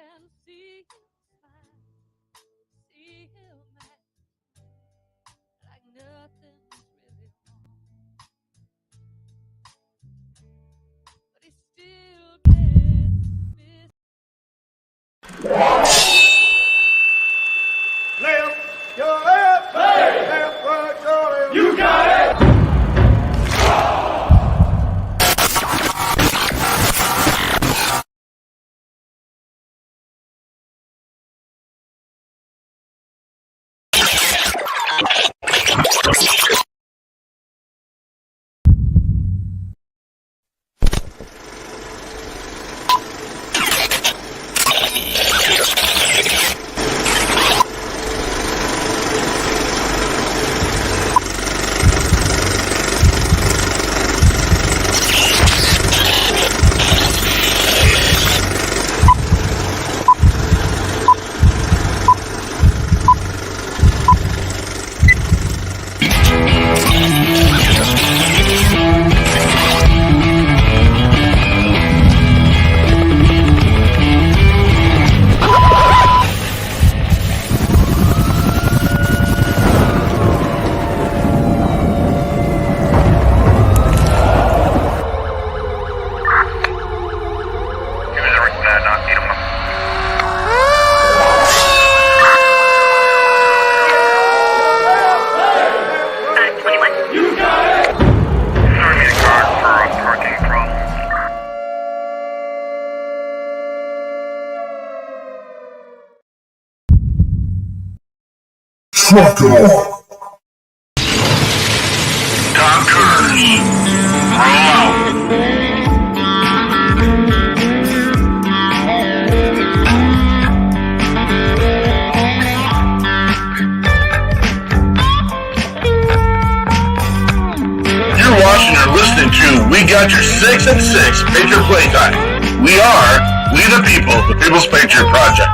can see him smile, see him act like nothing's really wrong, but he still gets missed. Left, your left, hey. Left, right, your left. You got it. Trucker. Dom Cours. Roll out. You're watching or listening to We Got Your 6 at 6 Patriot Playtime. We the people, the People's Patriot Project.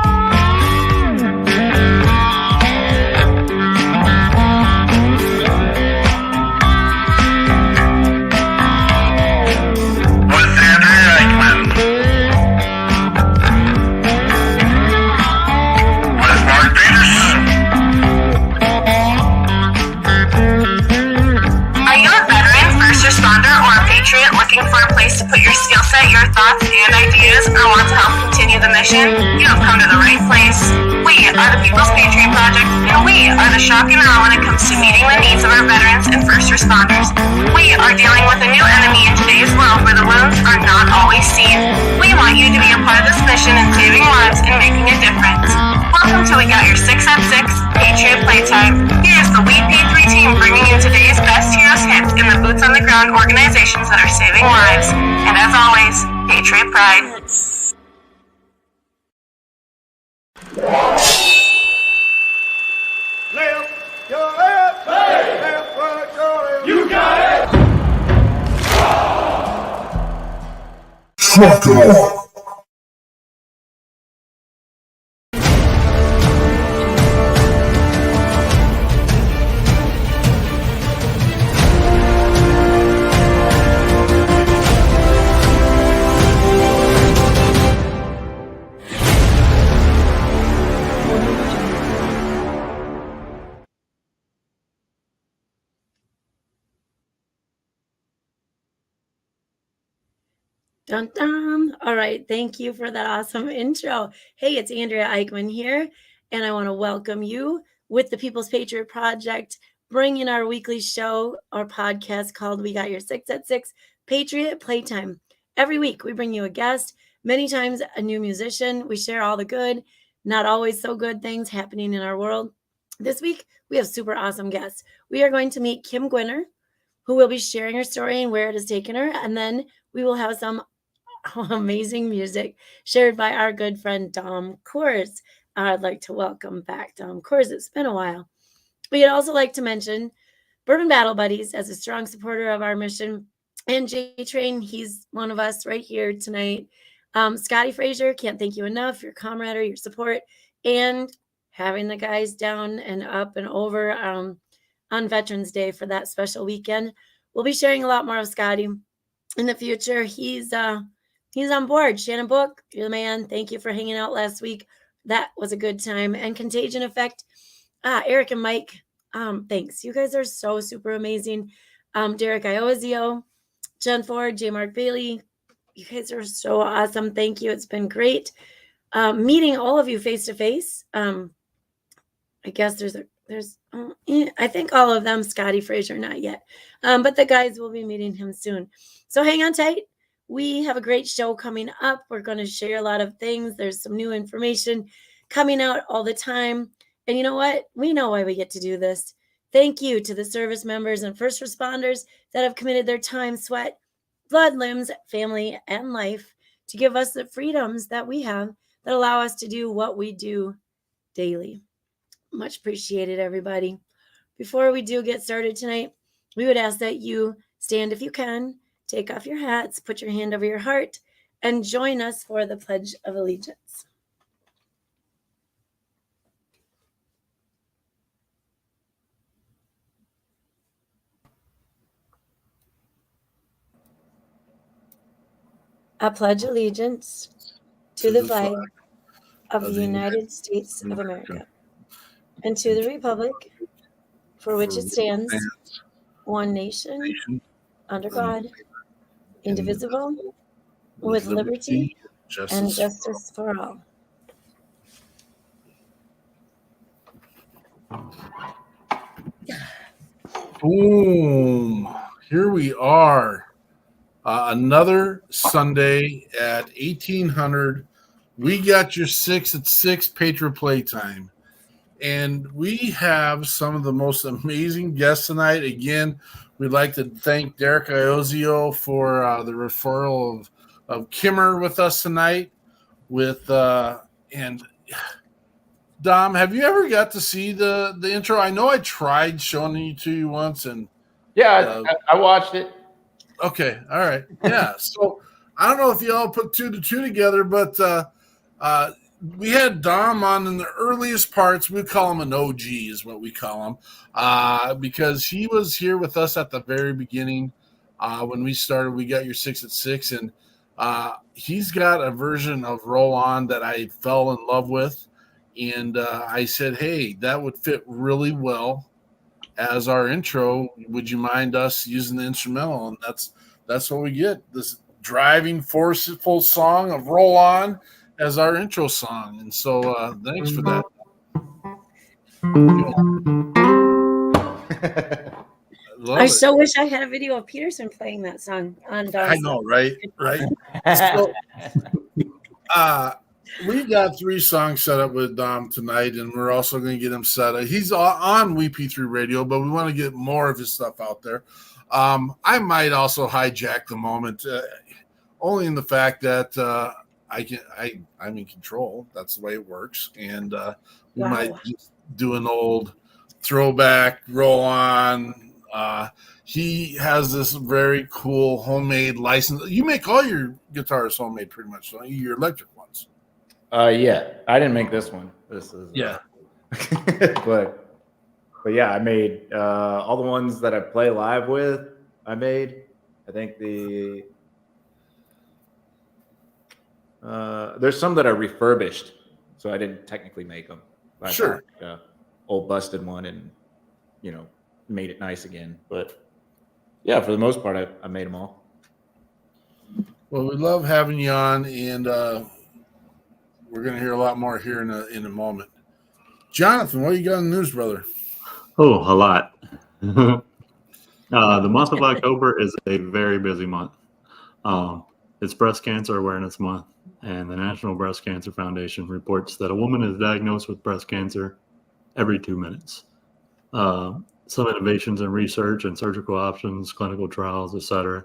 For a place to put your skill set, your thoughts, and ideas, or want to help continue the mission, you have come to the right place. We are the People's Patriot Project, and we are the shock and awe when it comes to meeting the needs of our veterans and first responders. We are dealing with a new enemy in today's world where the wounds are not always seen. We want you to be a part of this mission in saving lives and making a difference. Welcome to We Got Your 6 at 6 Patriot Playtime. Here's the We P3 team bringing you today's best heroes hits in the boots on the ground organizations that are saving lives. And as always, Patriot Pride. Left, your left, hey. Left, right, your left. You got it. Trucker. Dun, dun. All right. Thank you for that awesome intro. Hey, it's Andrea Eichmann here, and I want to welcome you with the People's Patriot Project, bringing our weekly show, our podcast called We Got Your 6 at 6 Patriot Playtime. Every week, we bring you a guest, many times a new musician. We share all the good, not always so good things happening in our world. This week, we have super awesome guests. We are going to meet Kim Gwinner, who will be sharing her story and where it has taken her, and then we will have some amazing music shared by our good friend Dom Cours. I'd like to welcome back Dom Cours. It's been a while. We'd also like to mention Bourbon Battle Buddies as a strong supporter of our mission. And J-Train, he's one of us right here tonight. Scotty Frazier, can't thank you enough for your camaraderie, your support, and having the guys down and up and over on Veterans Day for that special weekend. We'll be sharing a lot more of Scotty in the future. He's he's on board. Shannon Book, you're the man. Thank you for hanging out last week. That was a good time. And Contagion Effect, Eric and Mike, thanks. You guys are so super amazing. Derek Iozio, Jen Ford, J. Mark Bailey, you guys are so awesome. Thank you. It's been great meeting all of you face to face. I guess I think all of them, Scotty Fraser, not yet. But the guys will be meeting him soon. So hang on tight. We have a great show coming up. We're going to share a lot of things. There's some new information coming out all the time. And you know what? We know why we get to do this. Thank you to the service members and first responders that have committed their time, sweat, blood, limbs, family, and life to give us the freedoms that we have that allow us to do what we do daily. Much appreciated, everybody. Before we do get started tonight, we would ask that you stand if you can, take off your hats, put your hand over your heart, and join us for the Pledge of Allegiance. I pledge allegiance to the flag of the United States of America and to the republic for which it stands, one nation, under God, indivisible, with liberty and justice for all. Boom. Here we are. Another Sunday at 1800. We got your 6 at 6 Patriot Playtime. And we have some of the most amazing guests tonight. Again, we'd like to thank Derek Iozio for the referral of Kimmer with us tonight. And Dom, have you ever got to see the intro? I know I tried showing it to you once, and I watched it. Okay, all right, yeah. So I don't know if you all put 2 to 2 together, but we had Dom on in the earliest parts. We call him an OG, is what we call him, because he was here with us at the very beginning when we started. We got your 6 at 6, and he's got a version of Roll On that I fell in love with, and I said, hey, that would fit really well as our intro. Would you mind us using the instrumental? And that's what we get, this driving, forceful song of Roll On as our intro song. And so thanks for that. I so wish I had a video of Peterson playing that song on Dom's. I know, right? So we got 3 songs set up with Dom tonight, and we're also going to get him set up. He's on WeP3 Radio, but we want to get more of his stuff out there. I might also hijack the moment, only in the fact that I'm in control. That's the way it works, and we might just do an old throwback Roll On. He has this very cool homemade license. You make all your guitars homemade, pretty much, don't you? Your electric ones. Yeah, I didn't make this one. This is but yeah, I made all the ones that I play live with. I think there's some that are refurbished, so I didn't technically make them. Sure. Old busted one, and made it nice again. But yeah, for the most part, I made them all. Well, we love having you on, and we're going to hear a lot more here in a moment. Jonathan, what you got in the news, brother? Oh, a lot. The month of October is a very busy month. It's Breast Cancer Awareness Month, and the National Breast Cancer Foundation reports that a woman is diagnosed with breast cancer every 2 minutes. Some innovations in research and surgical options, clinical trials, etc.,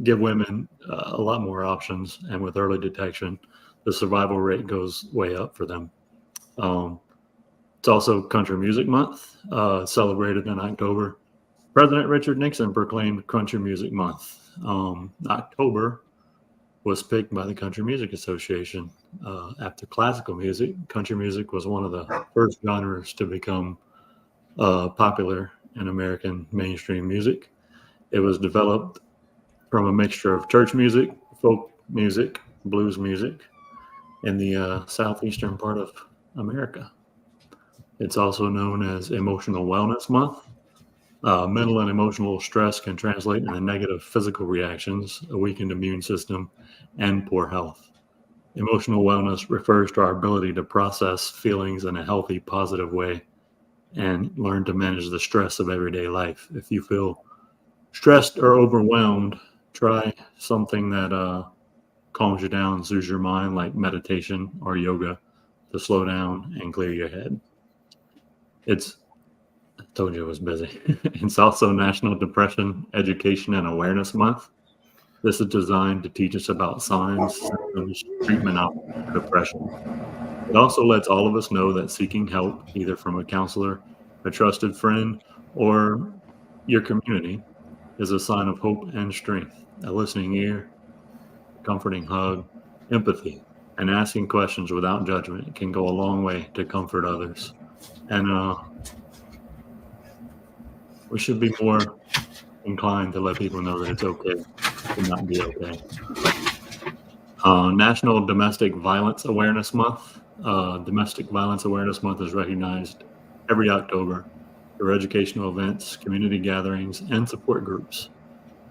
give women a lot more options, and with early detection, the survival rate goes way up for them. It's also Country Music Month, celebrated in October. President Richard Nixon proclaimed Country Music Month. October was picked by the Country Music Association. After classical music, country music was one of the first genres to become popular in American mainstream music. It was developed from a mixture of church music, folk music, blues music, in the southeastern part of America. It's also known as Emotional Wellness Month. Mental and emotional stress can translate into negative physical reactions, a weakened immune system, and poor health. Emotional wellness refers to our ability to process feelings in a healthy, positive way and learn to manage the stress of everyday life. If you feel stressed or overwhelmed, try something that calms you down, soothes your mind, like meditation or yoga, to slow down and clear your head. I told you it was busy. It's also National Depression Education and Awareness Month. This is designed to teach us about signs, symptoms, treatment options for depression. It also lets all of us know that seeking help, either from a counselor, a trusted friend, or your community, is a sign of hope and strength. A listening ear, a comforting hug, empathy, and asking questions without judgment can go a long way to comfort others. And we should be more inclined to let people know that it's okay to not be okay. National Domestic Violence Awareness Month. Domestic Violence Awareness Month is recognized every October through educational events, community gatherings, and support groups.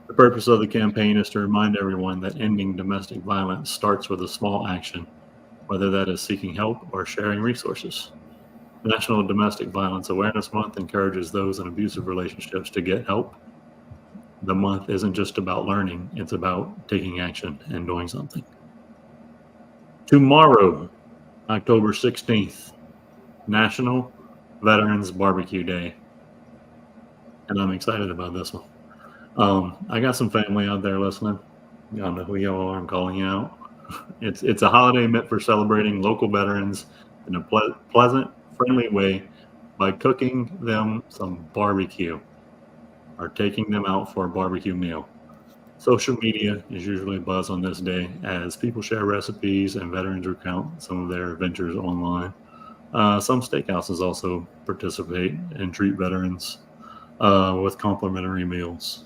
The purpose of the campaign is to remind everyone that ending domestic violence starts with a small action, whether that is seeking help or sharing resources. National Domestic Violence Awareness Month encourages those in abusive relationships to get help. The month isn't just about learning, it's about taking action and doing something. Tomorrow, October 16th, National Veterans Barbecue Day. And I'm excited about this one. I got some family out there listening. Y'all know who y'all are. I'm calling you out. It's a holiday meant for celebrating local veterans in a pleasant, friendly way by cooking them some barbecue or taking them out for a barbecue meal. Social media is usually buzz on this day as people share recipes and veterans recount some of their adventures online. Some steakhouses also participate and treat veterans with complimentary meals.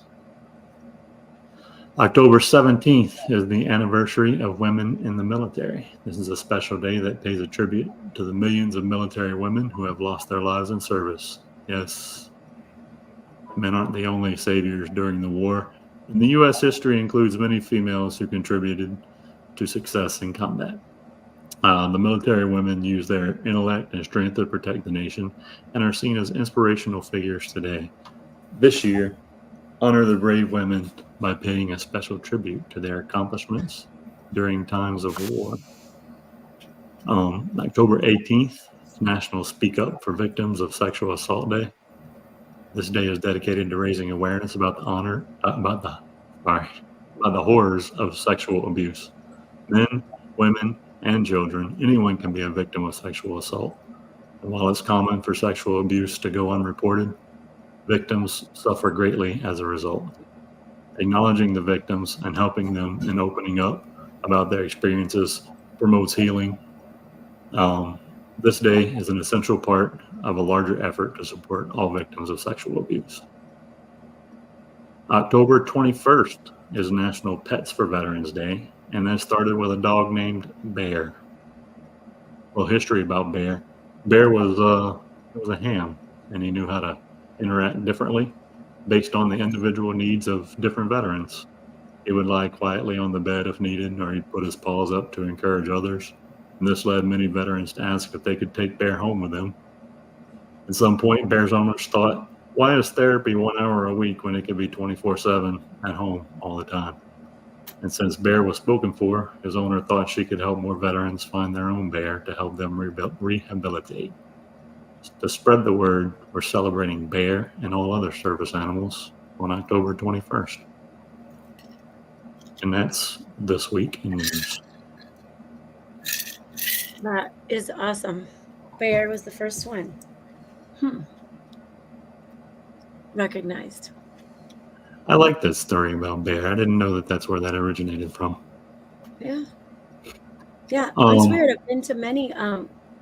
October 17th is the anniversary of women in the military. This is a special day that pays a tribute to the millions of military women who have lost their lives in service. Yes, men aren't the only saviors during the war. And the U.S. history includes many females who contributed to success in combat. The military women use their intellect and strength to protect the nation and are seen as inspirational figures today. This year, honor the brave women by paying a special tribute to their accomplishments during times of war. October 18th, National Speak Up for Victims of Sexual Assault Day. This day is dedicated to raising awareness about the horrors of sexual abuse. Men, women, and children, anyone can be a victim of sexual assault. And while it's common for sexual abuse to go unreported, victims suffer greatly as a result. Acknowledging the victims and helping them and opening up about their experiences promotes healing. This day is an essential part of a larger effort to support all victims of sexual abuse. October 21st is National Pets for Veterans Day, and that started with a dog named Bear. Well, history about Bear. Bear was a ham, and he knew how to interact differently based on the individual needs of different veterans. He would lie quietly on the bed if needed, or he'd put his paws up to encourage others. And this led many veterans to ask if they could take Bear home with them. At some point, Bear's owners thought, why is therapy 1 hour a week when it could be 24/7 at home all the time? And since Bear was spoken for, his owner thought she could help more veterans find their own bear to help them rehabilitate. To spread the word, we're celebrating Bear and all other service animals on October 21st. And that's this week in news. That is awesome. Bear was the first one. Recognized. I like this story about Bear. I didn't know that that's where that originated from. Yeah. Yeah, it's weird. I've been to many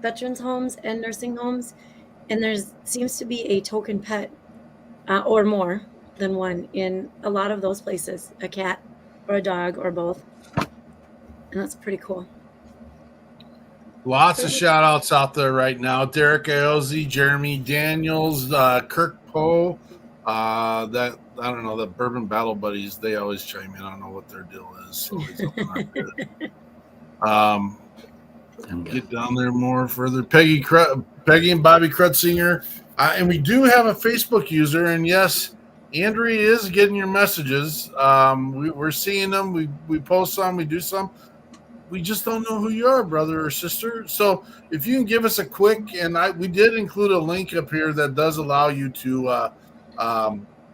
veterans homes and nursing homes, and there seems to be a token pet or more than one in a lot of those places, a cat or a dog or both. And that's pretty cool. Lots of shout outs out there right now. Derek Aozi, Jeremy Daniels, Kirk Poe, that I don't know, the Bourbon Battle Buddies, they always chime in. I don't know what their deal is. Always up in our bid. Get down there more further. Peggy and Bobby Krutzinger. And we do have a Facebook user, and yes, Andrea is getting your messages. We're seeing them. We post some, we do some. We just don't know who you are, brother or sister. So if you can give us a quick, and we did include a link up here that does allow you to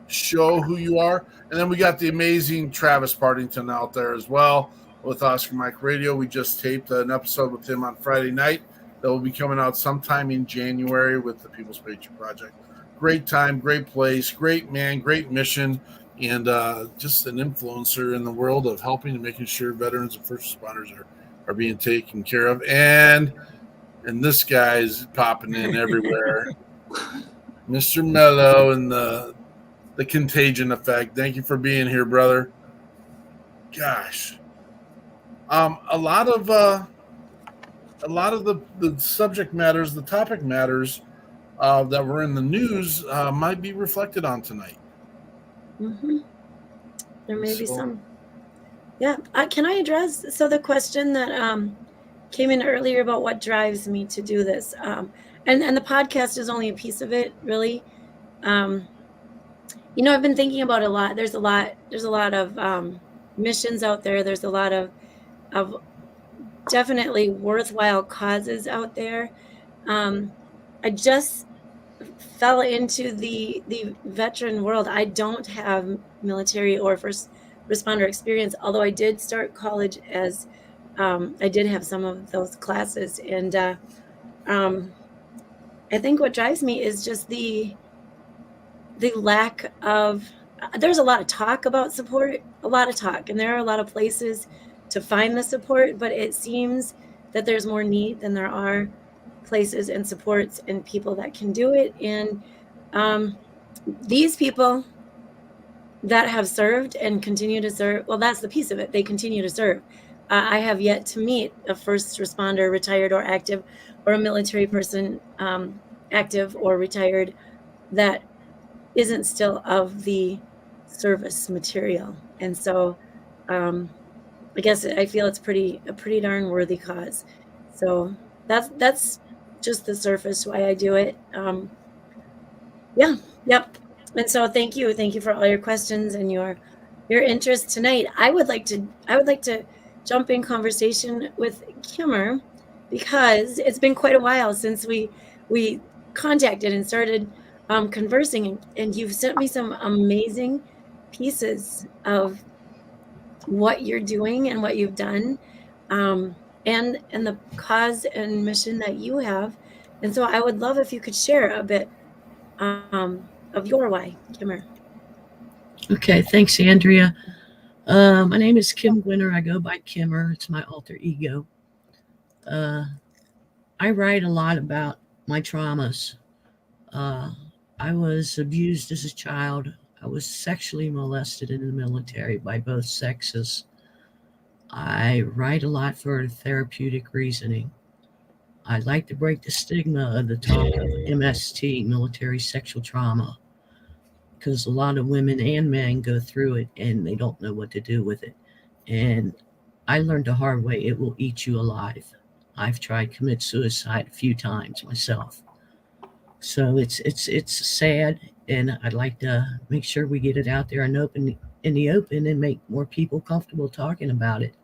show who you are. And then we got the amazing Travis Partington out there as well with Oscar Mike Radio. We just taped an episode with him on Friday night that will be coming out sometime in January with the People's Patriot Project. Great time, great place, great man, great mission. And just an influencer in the world of helping and making sure veterans and first responders are being taken care of. And this guy's popping in everywhere. Mr. Mello and the Contagion Effect. Thank you for being here, brother. Gosh. A lot of the subject matters, the topic matters that were in the news might be reflected on tonight. Mm-hmm. There may be some. Yeah. Can I address the question that came in earlier about what drives me to do this? And the podcast is only a piece of it, really. I've been thinking about it a lot. There's a lot of missions out there. There's a lot of definitely worthwhile causes out there. I just fell into the veteran world. I don't have military or first responder experience, although I did start college as I did have some of those classes. And I think what drives me is just the lack of, there's a lot of talk about support, and there are a lot of places to find the support, but it seems that there's more need than there are places and supports and people that can do it. And these people that have served and continue to serve, well, that's the piece of it. They continue to serve. I have yet to meet a first responder, retired or active, or a military person, active or retired, that isn't still of the service material. And so I guess I feel it's a pretty darn worthy cause. So that's just the surface why I do it. Yep. And so thank you for all your questions and your interest tonight. I would like to jump in conversation with Kimmer, because it's been quite a while since we contacted and started conversing, and you've sent me some amazing pieces of what you're doing and what you've done, and the cause and mission that you have. And so I would love if you could share a bit of your why, Kimmer. Okay, thanks, Andrea. My name is Kim Gwinner. I go by Kimmer. It's my alter ego. I write a lot about my traumas. I was abused as a child. I was sexually molested in the military by both sexes. I write a lot for therapeutic reasoning. I like to break the stigma of the talk of MST, military sexual trauma, because a lot of women and men go through it and they don't know what to do with it. And I learned the hard way. It will eat you alive. I've tried to commit suicide a few times myself. So it's sad, and I'd like to make sure we get it out there and open in the open and make more people comfortable talking about it.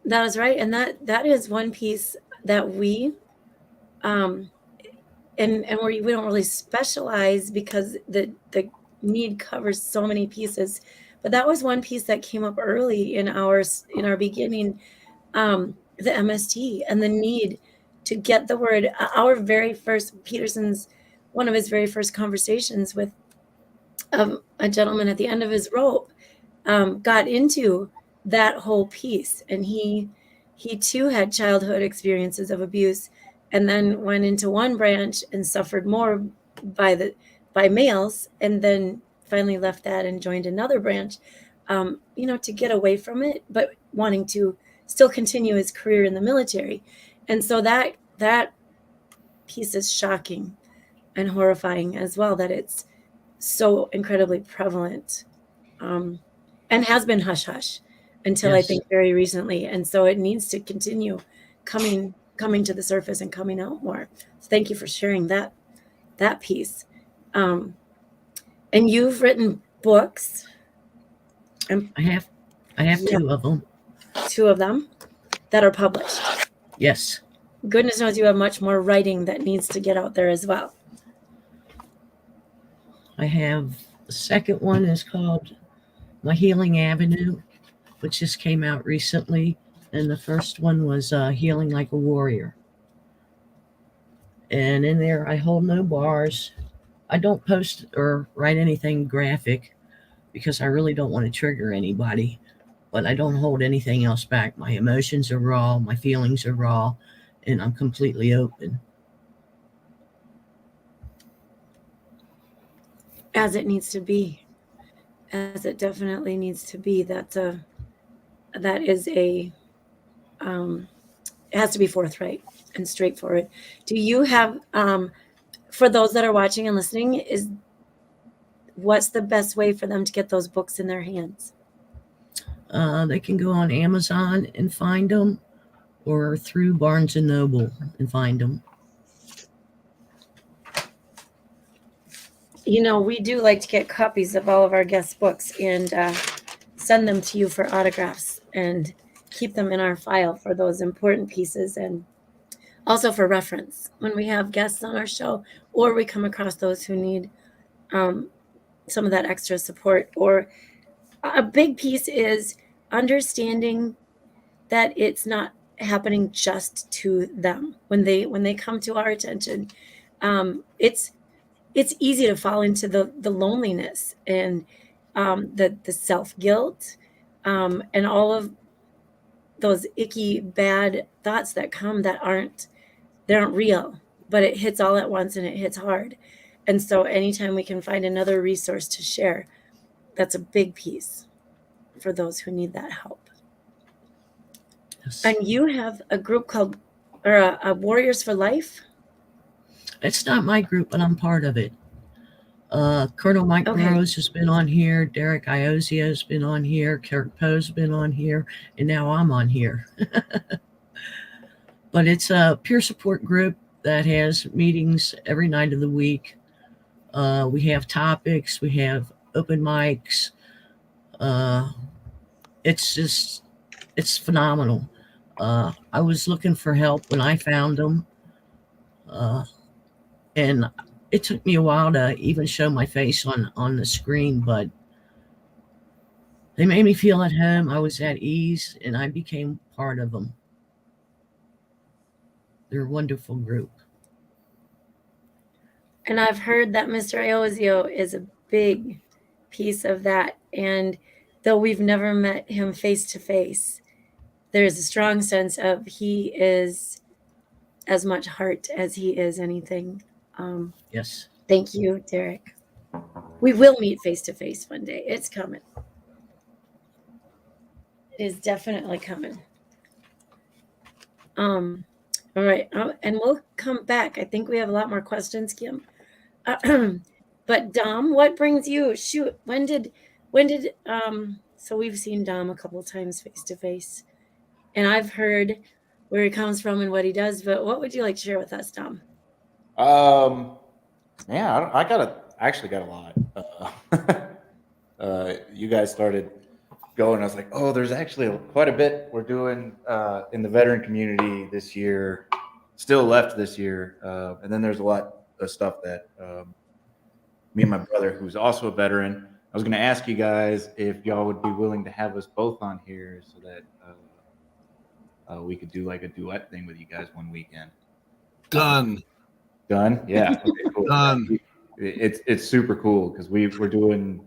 That is right. And that is one piece that we and we don't really specialize, because the need covers so many pieces. But that was one piece that came up early in our beginning, the MST and the need to get the word. Our very first, Peterson's, one of his very first conversations with a gentleman at the end of his rope got into that whole piece. And he too had childhood experiences of abuse, and then went into one branch and suffered more by males, and then finally left that and joined another branch. to get away from it, but wanting to still continue his career in the military. And so that piece is shocking and horrifying as well, that it's so incredibly prevalent, and has been hush hush until I Yes. think very recently. And so it needs to continue coming to the surface and coming out more. So thank you for sharing that piece. And you've written books. And I have Yeah. 2 of them. 2 of them that are published. Yes. Goodness knows you have much more writing that needs to get out there as well. I have the second one is called My Healing Avenue, which just came out recently. And the first one was Healing Like a Warrior. And in there, I hold no bars. I don't post or write anything graphic because I really don't want to trigger anybody. But I don't hold anything else back. My emotions are raw. My feelings are raw. And I'm completely open. As it needs to be. As it definitely needs to be. It has to be forthright and straightforward. Do you have, for those that are watching and listening, what's the best way for them to get those books in their hands? They can go on Amazon and find them, or through Barnes & Noble and find them. We do like to get copies of all of our guest books and send them to you for autographs and keep them in our file for those important pieces, and also for reference when we have guests on our show, or we come across those who need some of that extra support. Or a big piece is understanding that it's not happening just to them. When they come to our attention, it's easy to fall into the loneliness and the self-guilt, and all of those icky bad thoughts that come that aren't real, but it hits all at once and it hits hard. And so anytime we can find another resource to share, that's a big piece for those who need that help. Yes. And you have a group called, or a Warriors for Life? It's not my group, but I'm part of it. Colonel Mike Okay. Rose has been on here. Derek Iozio has been on here. Kirk Poe's been on here. And now I'm on here. But it's a peer support group that has meetings every night of the week. We have topics. We have open mics. It's phenomenal. I was looking for help when I found them. And it took me a while to even show my face on the screen, but they made me feel at home. I was at ease, and I became part of them. They're a wonderful group. And I've heard that Mr. Iozio is a big piece of that. And though we've never met him face to face, there's a strong sense of he is as much heart as he is anything. Yes. Thank you, Derek. We will meet face to face one day. It's coming. It is definitely coming. All right. And we'll come back. I think we have a lot more questions, Kim. But Dom, what brings you? Shoot, when did so we've seen Dom a couple of times face to face, and I've heard where he comes from and what he does, but what would you like to share with us, Dom? Yeah, I actually got a lot. You guys started going. I was like, oh, there's actually quite a bit we're doing in the veteran community this year, still left this year. And then there's a lot of stuff that me and my brother, who's also a veteran, I was going to ask you guys if y'all would be willing to have us both on here so that we could do like a duet thing with you guys one weekend. Done. Done? Yeah. Okay, cool. Done. It's super cool because we're doing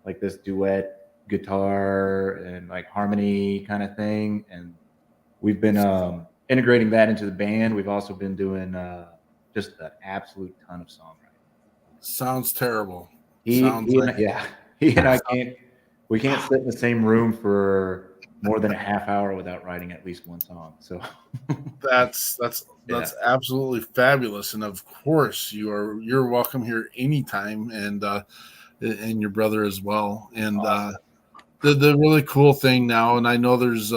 like this duet guitar and like harmony kind of thing, and we've been integrating that into the band. We've also been doing just an absolute ton of songwriting. Sounds terrible. He and I we can't sit in the same room for more than a half hour without writing at least one song. So That's absolutely fabulous, and of course you're welcome here anytime, and your brother as well. And the really cool thing now, and I know there's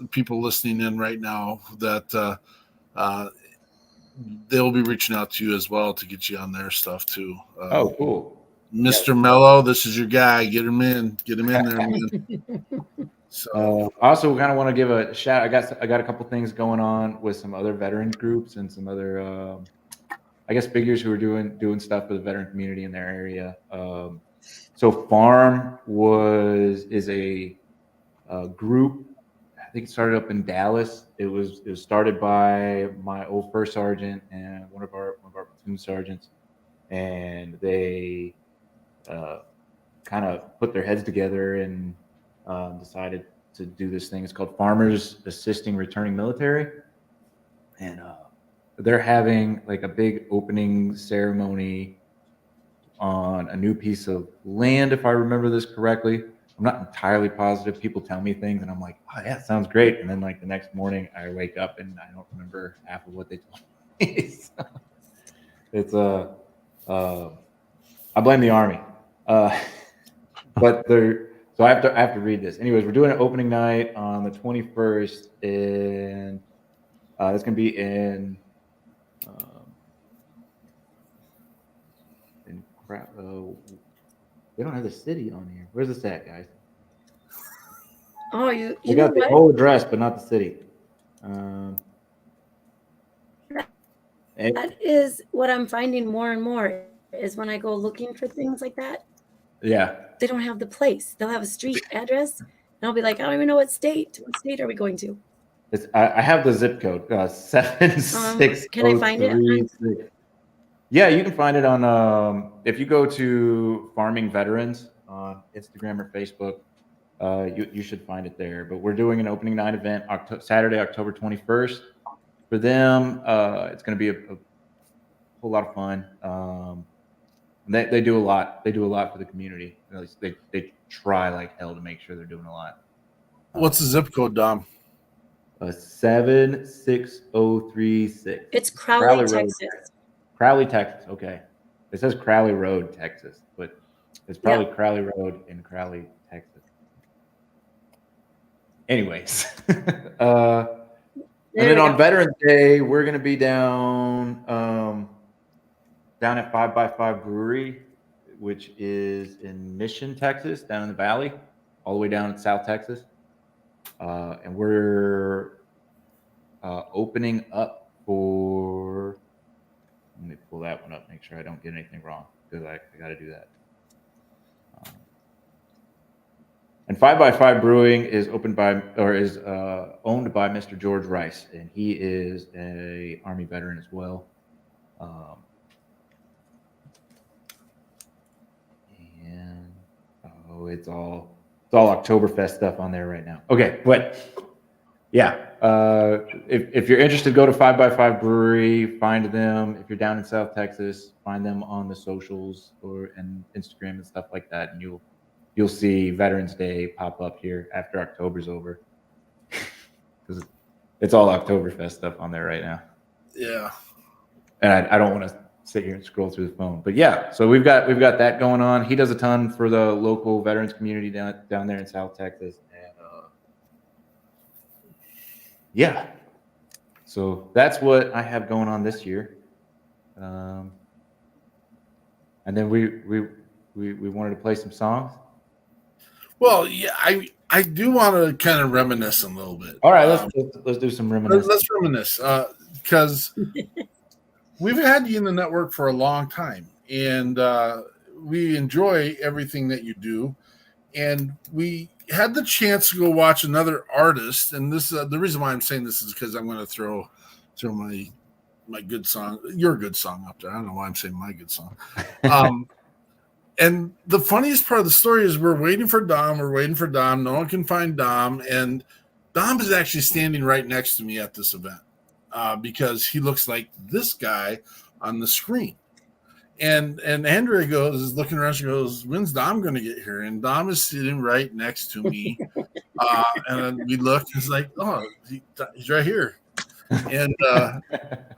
people listening in right now that they'll be reaching out to you as well to get you on their stuff too. oh, cool. Mr. Mello, this is your guy. Get him in there, man. So I also kind of want to give a shout. I got a couple things going on with some other veteran groups and some other, I guess, figures who are doing stuff for the veteran community in their area. So Farm is a group. I think it started up in Dallas. It was started by my old first sergeant and one of our platoon sergeants, and they kind of put their heads together and decided to do this thing. It's called Farmers Assisting Returning Military, and they're having like a big opening ceremony on a new piece of land, if I remember this correctly. I'm not entirely positive. People tell me things, and I'm like, "Oh yeah, sounds great." And then like the next morning, I wake up and I don't remember half of what they told me. So it's I blame the Army, but they're. So I have to read this. Anyways, we're doing an opening night on the 21st, and it's gonna be in they don't have the city on here. Where's this at, guys? Oh, you We know got the what? whole address, but not the city. That is what I'm finding more and more is when I go looking for things like that, Yeah. they don't have the place. They'll have a street address, and I'll be like, I don't even know what state. What state are we going to? I have the zip code 76036. Can I find it? Yeah, you can find it on if you go to Farming Veterans on Instagram or Facebook, you should find it there. But we're doing an opening night event Saturday, October 21st. For them, it's going to be a whole lot of fun. They do a lot. They do a lot for the community. At least they try like hell to make sure they're doing a lot. what's the zip code, Dom? 76036. It's Crowley, Texas. Crowley, Texas. Okay. It says Crowley Road, Texas, but it's probably Crowley Road in Crowley, Texas. Anyways. And then on Veterans Day, we're going to be down at 5x5 Brewery, which is in Mission, Texas, down in the valley, all the way down in South Texas. And we're opening up for, let me pull that one up, make sure I don't get anything wrong, because I got to do that. And 5x5 Brewing is owned by Mr. George Rice, and he is a Army veteran as well. And it's all Oktoberfest stuff on there right now. Okay, but yeah, if you're interested, go to 5x5 Brewery, find them. If you're down in South Texas, find them on the socials and Instagram and stuff like that, and you'll see Veterans Day pop up here after October's over, because it's all Oktoberfest stuff on there right now. Yeah, and I don't want to sit here and scroll through the phone, but yeah. So we've got that going on. He does a ton for the local veterans community down there in South Texas, and yeah. So that's what I have going on this year, and then we wanted to play some songs. Well, yeah, I do want to kind of reminisce a little bit. All right, let's do some reminiscing. Let's reminisce, because we've had you in the network for a long time, and we enjoy everything that you do. And we had the chance to go watch another artist, and this the reason why I'm saying this is because I'm going to throw my good song, your good song up there. I don't know why I'm saying my good song. And the funniest part of the story is we're waiting for Dom. No one can find Dom. And Dom is actually standing right next to me at this event because he looks like this guy on the screen. And Andrea is looking around. She goes, "When's Dom going to get here?" And Dom is sitting right next to me. And then we look. It's like, oh, he's right here. And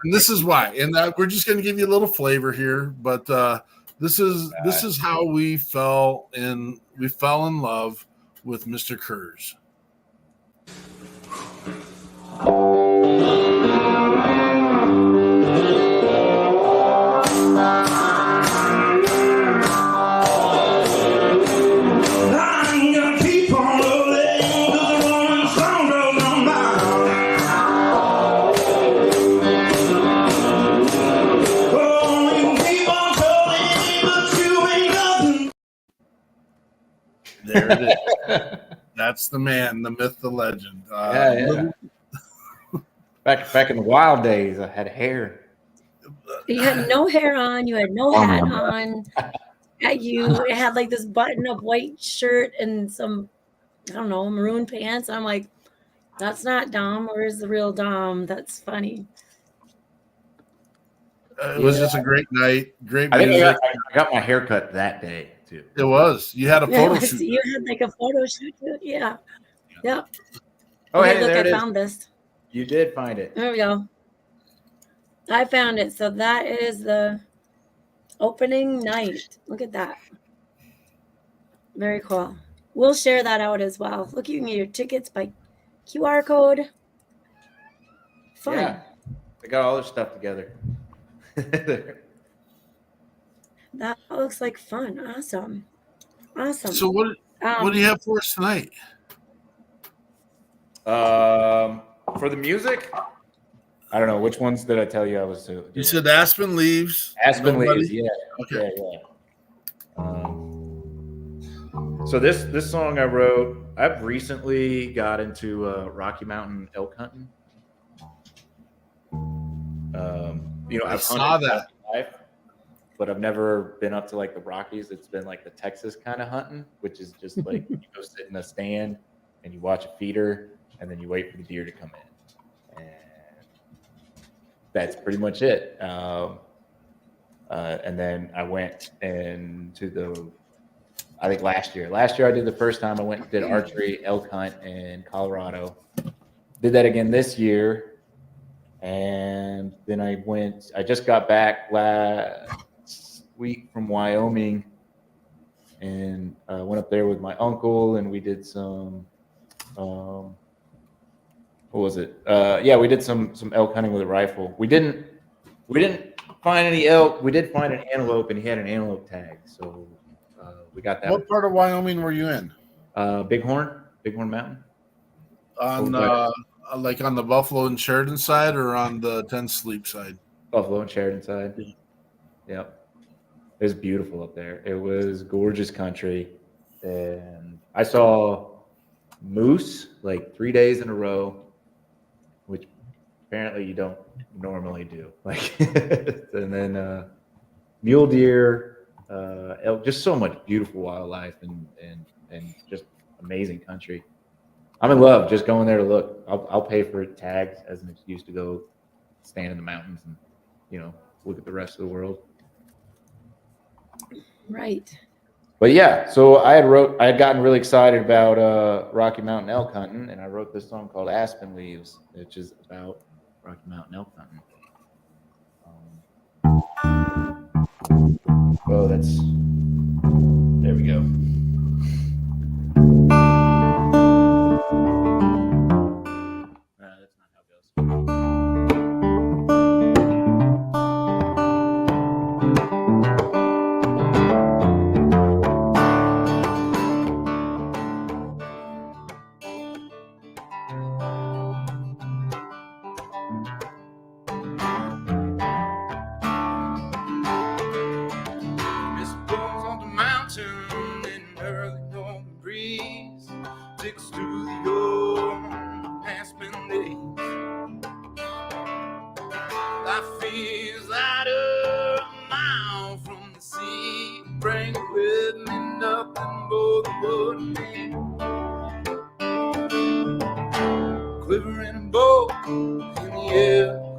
this is why. And we're just going to give you a little flavor here. But this is how we fell in love with Mr. Cours. There it is. That's the man, the myth, the legend. Yeah. Back in the wild days, I had hair. You had no hair on. You had no hat on. You had like this button-up white shirt and some, I don't know, maroon pants. I'm like, that's not Dom. Where's the real Dom? That's funny. It was just a great night. Great I think music. I got my hair cut that day too. It was. You had a photo shoot. You had like a photo shoot too. Yeah. Yep. Oh, Okay, hey, look, there it I is. found this. You did find it. There we go. I found it. So that is the opening night. Look at that. Very cool. We'll share that out as well. Look, you can get your tickets by QR code. Fun. Yeah, they got all their stuff together. That looks like fun. Awesome. So what do you have for us tonight? For the music, I don't know which ones did I tell you I was to. You said Aspen Leaves. Aspen Leaves, yeah. Okay. Yeah. So this song I wrote, I've recently got into Rocky Mountain elk hunting. I I've saw hunted that. my life, but I've never been up to like the Rockies. It's been like the Texas kind of hunting, which is just like you go sit in a stand and you watch a feeder and then you wait for the deer to come in. And that's pretty much it. And then I went into I think last year I did the first time I went and did archery elk hunt in Colorado. Did that again this year. And then I just got back last week from Wyoming and went up there with my uncle and we did some, what was it? We did some elk hunting with a rifle. We didn't find any elk. We did find an antelope and he had an antelope tag. So we got that. What part of Wyoming were you in? Bighorn Mountain. Like on the Buffalo and Sheridan side or on the 10 Sleep side? Buffalo and Sheridan side. Yeah. Yep. It was beautiful up there. It was gorgeous country. And I saw moose like 3 days in a row, which apparently you don't normally do. Like, and then mule deer, elk, just so much beautiful wildlife and just amazing country. I'm in love just going there to look. I'll pay for tags as an excuse to go stand in the mountains and, look at the rest of the world. Right. But yeah, so I had gotten really excited about Rocky Mountain elk hunting, and I wrote this song called Aspen Leaves, which is about Rocky Mountain elk hunting. There we go. That's not how it goes.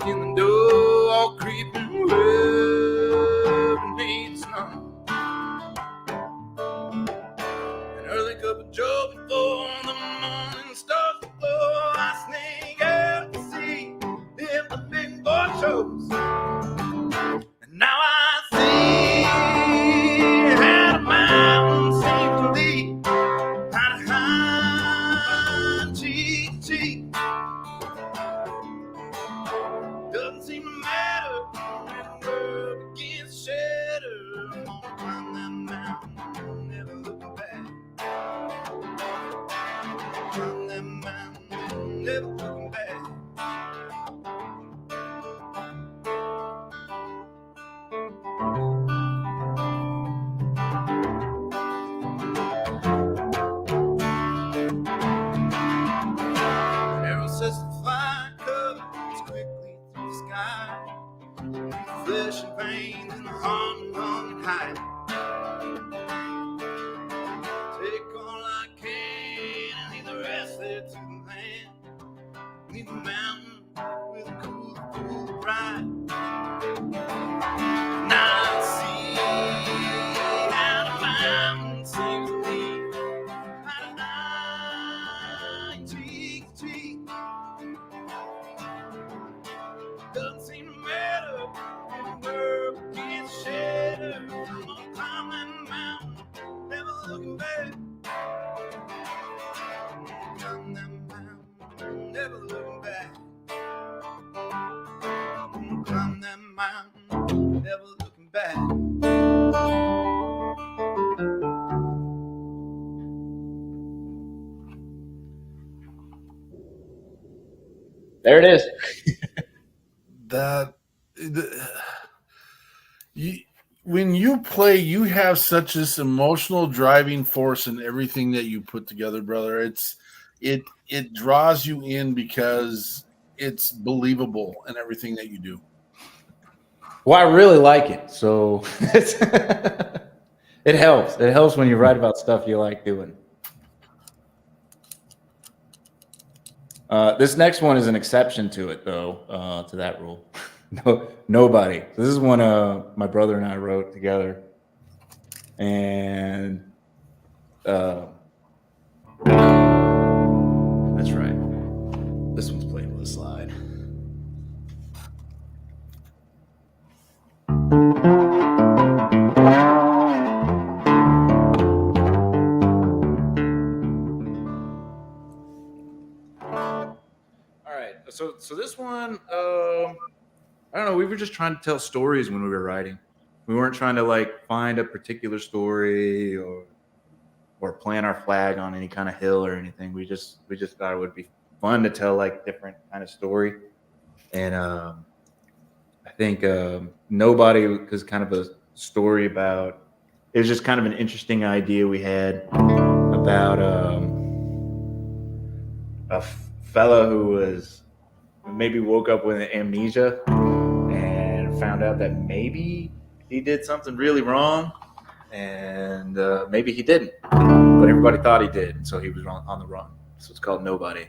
In the dough, all creeping, rubbing me. flesh and veins and the heart and lung and hide. Take all I can and leave the rest there to the land. Leave the mountain with a cool pride. Now I see how the mountain seems to me. How the night cheek to cheek. Doesn't seem to matter if the world gets shattered. I'm gonna climb that mountain, never looking back. Climb that mountain, never looking back. Climb that mountain, never looking back. There it is. When you play, you have such this emotional driving force in everything that you put together, brother. It draws you in because it's believable in everything that you do. Well, I really like it, so it helps. It helps when you write about stuff you like doing. This next one is an exception to it, though, to that rule. Nobody. So this is one my brother and I wrote together, and that's right. This one's played with a slide. All right. So this one, I don't know. We were just trying to tell stories when we were writing. We weren't trying to like find a particular story or plant our flag on any kind of hill or anything. We just thought it would be fun to tell like different kind of story. And I think Nobody was kind of a story about. It was just kind of an interesting idea we had about a fella who was maybe woke up with amnesia and found out that maybe he did something really wrong, and maybe he didn't, but everybody thought he did, and so he was on the run. So it's called Nobody.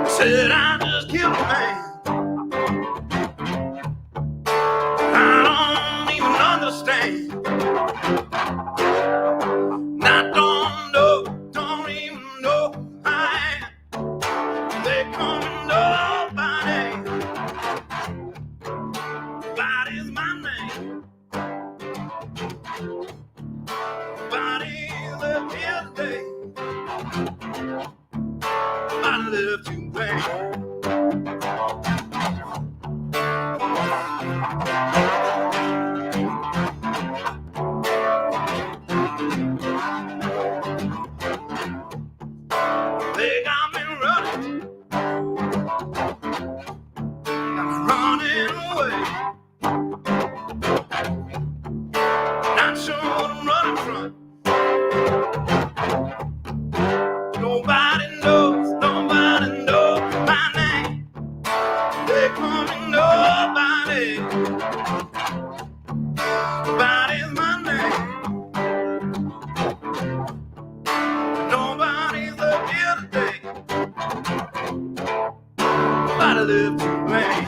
Said I just killed a man. I don't even understand. I don't even know who I am. They call me Nobody. Nobody's my name. Nobody left here today. Nobody left you. They got me running. I'm running away. Not sure what I'm running from. Nobody knows my name. They call me Nobody. Nobody's my name. Nobody's left here today. Nobody left to blame.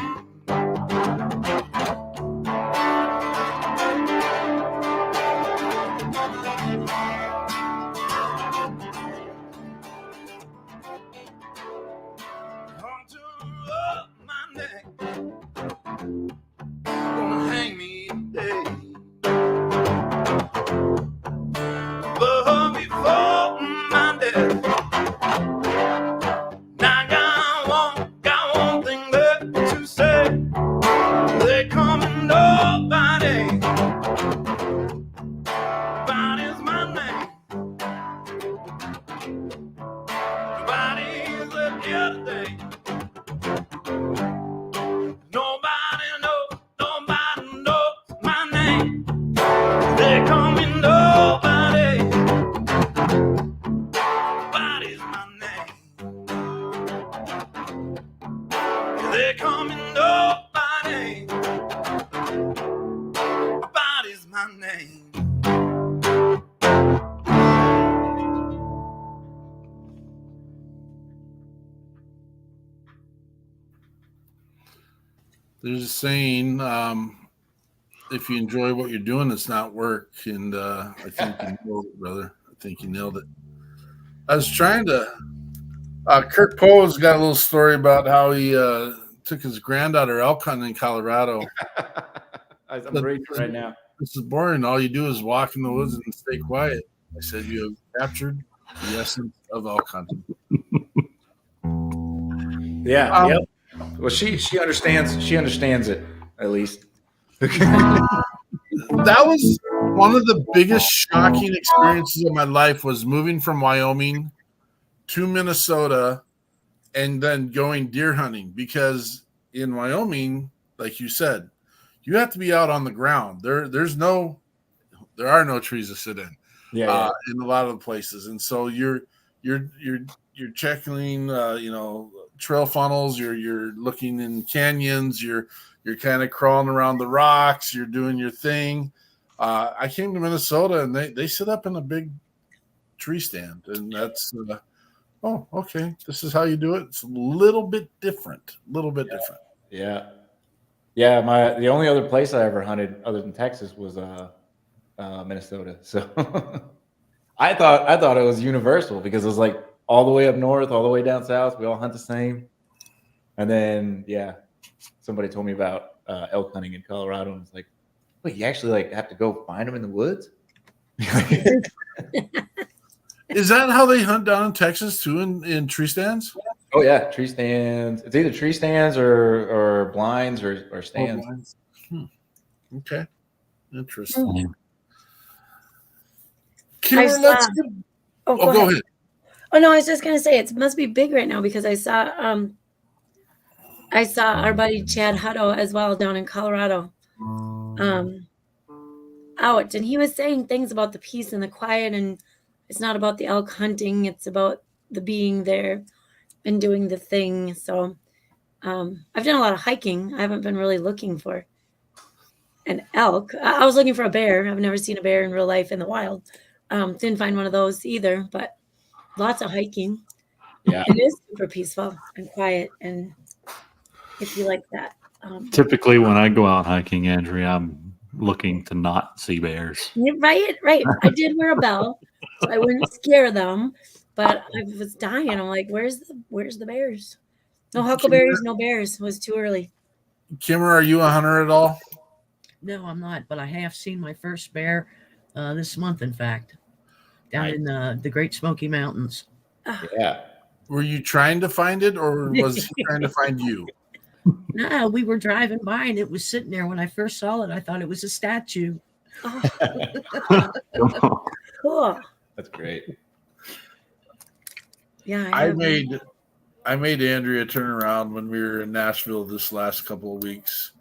name. There's a saying, if you enjoy what you're doing, it's not work. And I think you nailed it, brother. I think you nailed it. I was trying to. Kurt Poe's got a little story about how he took his granddaughter elk hunting in Colorado. I'm reading it right now. This is boring. All you do is walk in the woods and stay quiet. I said, you have captured the essence of elk hunting. Yeah. Yep. Well, she understands. She understands it at least. That was one of the biggest shocking experiences of my life was moving from Wyoming to Minnesota and then going deer hunting, because in Wyoming, like you said, you have to be out on the ground. There are no trees to sit in. In a lot of the places, and so you're checking, trail funnels. You're looking in canyons. You're kind of crawling around the rocks. You're doing your thing. I came to Minnesota, and they sit up in a big tree stand, and that's oh, okay. This is how you do it. It's a little bit different. Different. Yeah. The only other place I ever hunted other than Texas was Minnesota. So I thought it was universal because it was like all the way up north, all the way down south. We all hunt the same. And then somebody told me about elk hunting in Colorado, and it's like, wait, you actually like have to go find them in the woods? Is that how they hunt down in Texas too, in tree stands? Oh yeah, tree stands. It's either tree stands or blinds or stands. Okay, interesting. I saw- go ahead. Oh no, I was just gonna say it must be big right now because I saw our buddy Chad Hutto as well down in Colorado. Out, and he was saying things about the peace and the quiet, and it's not about the elk hunting, it's about the being there and doing the thing. So I've done a lot of hiking. I haven't been really looking for an elk. I was looking for a bear. I've never seen a bear in real life in the wild. Didn't find one of those either, but lots of hiking. Yeah, it is super peaceful and quiet, and if you like that. Typically, when I go out hiking, Andrea, I'm looking to not see bears. Right. I did wear a bell, so I wouldn't scare them. But I was dying. I'm like, where's the bears? No huckleberries, no bears. It was too early. Kimmer, are you a hunter at all? No, I'm not, but I have seen my first bear this month, in fact, down in the Great Smoky Mountains. Yeah. Were you trying to find it, or was he trying to find you? No, we were driving by, and it was sitting there. When I first saw it, I thought it was a statue. Cool. That's great. Yeah, I made Andrea turn around when we were in Nashville this last couple of weeks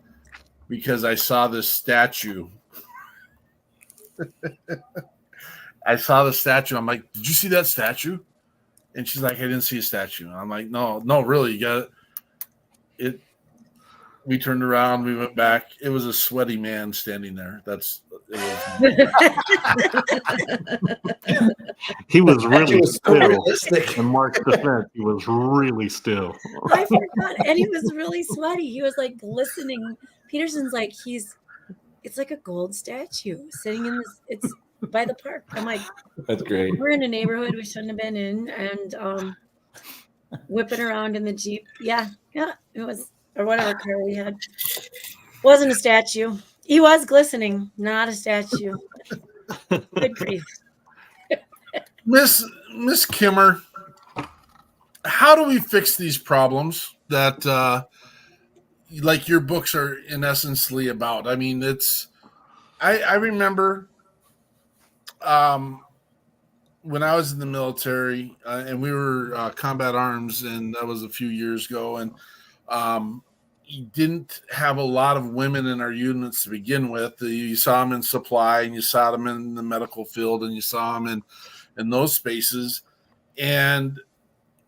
because I saw this statue. I saw the statue. I'm like, did you see that statue? And she's like, I didn't see a statue. And I'm like, no, really, you got it. We turned around, we went back. It was a sweaty man standing there. He was really still. Realistic. In Mark's defense, he was really still. I forgot, and he was really sweaty. He was like glistening. Peterson's like, it's like a gold statue sitting in this. It's by the park. I'm like, that's great. We're in a neighborhood we shouldn't have been in, and whipping around in the Jeep. Yeah, it was, or whatever car we had. Wasn't a statue. He was glistening, not a statue. Good grief. Miss Kimmer, how do we fix these problems that like your books are in essentially about? I mean, I remember when I was in the military and we were combat arms, and that was a few years ago, and you didn't have a lot of women in our units to begin with. You saw them in supply, and you saw them in the medical field, and you saw them in those spaces. And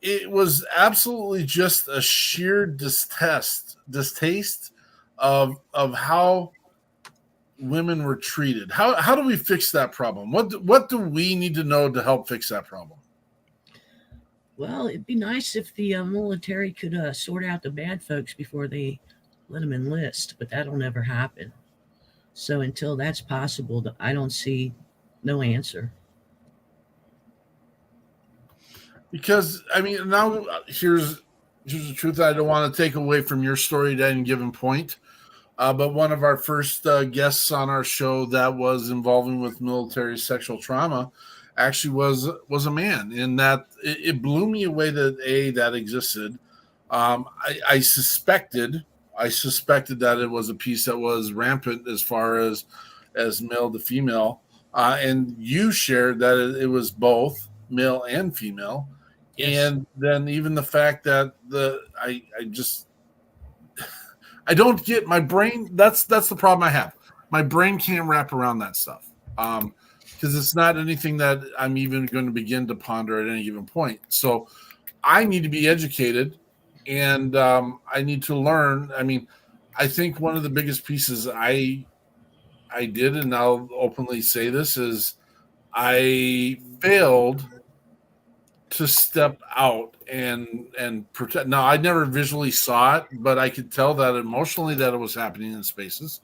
it was absolutely just a sheer distaste of how women were treated. How do we fix that problem? What do we need to know to help fix that problem? Well, it'd be nice if the military could sort out the bad folks before they let them enlist, but that'll never happen. So until that's possible, I don't see no answer. Because I mean, now here's the truth. I don't want to take away from your story at any given point. But one of our first guests on our show that was involving with military sexual trauma actually was a man, and that it blew me away that that existed. I suspected that it was a piece that was rampant as far as male to female, and you shared that it was both male and female, Yes. and then even the fact that I don't get my brain. That's the problem I have. My brain can't wrap around that stuff because it's not anything that I'm even going to begin to ponder at any given point. So I need to be educated, and I need to learn. I mean, I think one of the biggest pieces I did, and I'll openly say this, is I failed to step out and protect. Now, I never visually saw it, but I could tell that emotionally that it was happening in spaces,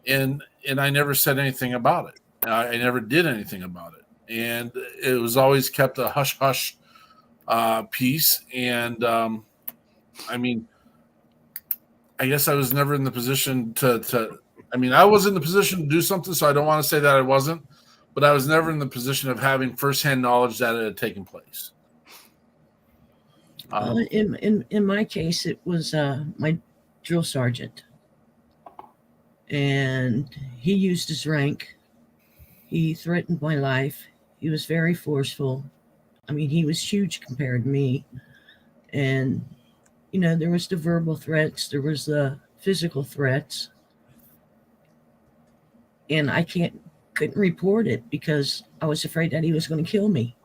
and I never said anything about it. I never did anything about it, and it was always kept a hush hush piece. And I mean, I guess I was never in the position to. I mean, I was in the position to do something, so I don't want to say that I wasn't, but I was never in the position of having firsthand knowledge that it had taken place. In my case, it was my drill sergeant, and he used his rank. He threatened my life. He was very forceful. I mean, he was huge compared to me. And, you know, there was the verbal threats, there was the physical threats. And I couldn't report it because I was afraid that he was going to kill me.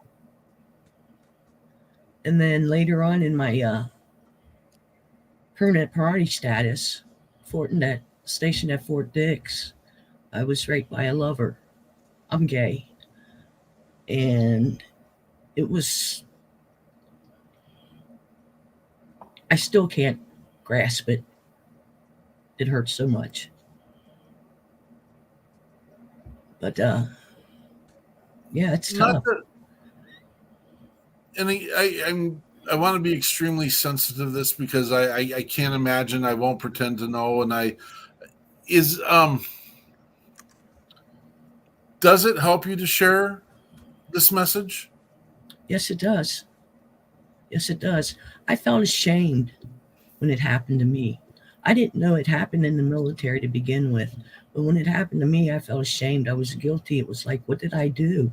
And then later on in my permanent priority status, stationed at Fort Dix, I was raped by a lover. I'm gay. And it was, I still can't grasp it. It hurts so much. But yeah, it's tough. And I want to be extremely sensitive to this because I can't imagine. I won't pretend to know. And does it help you to share this message? Yes, it does. Yes, it does. I felt ashamed when it happened to me. I didn't know it happened in the military to begin with. But when it happened to me, I felt ashamed. I was guilty. It was like, what did I do?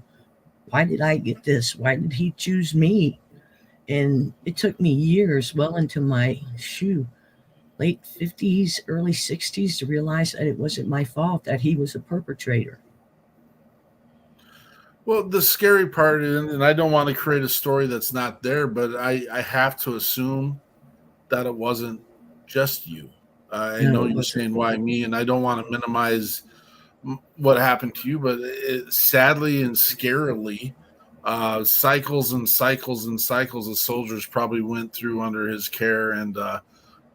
Why did I get this? Why did he choose me? And it took me years, well into my late 50s, early 60s, to realize that it wasn't my fault, that he was a perpetrator. Well, the scary part, and I don't want to create a story that's not there, but I have to assume that it wasn't just you. I know you're saying why me, and I don't want to minimize what happened to you, but sadly and scarily, cycles and cycles and cycles of soldiers probably went through under his care. And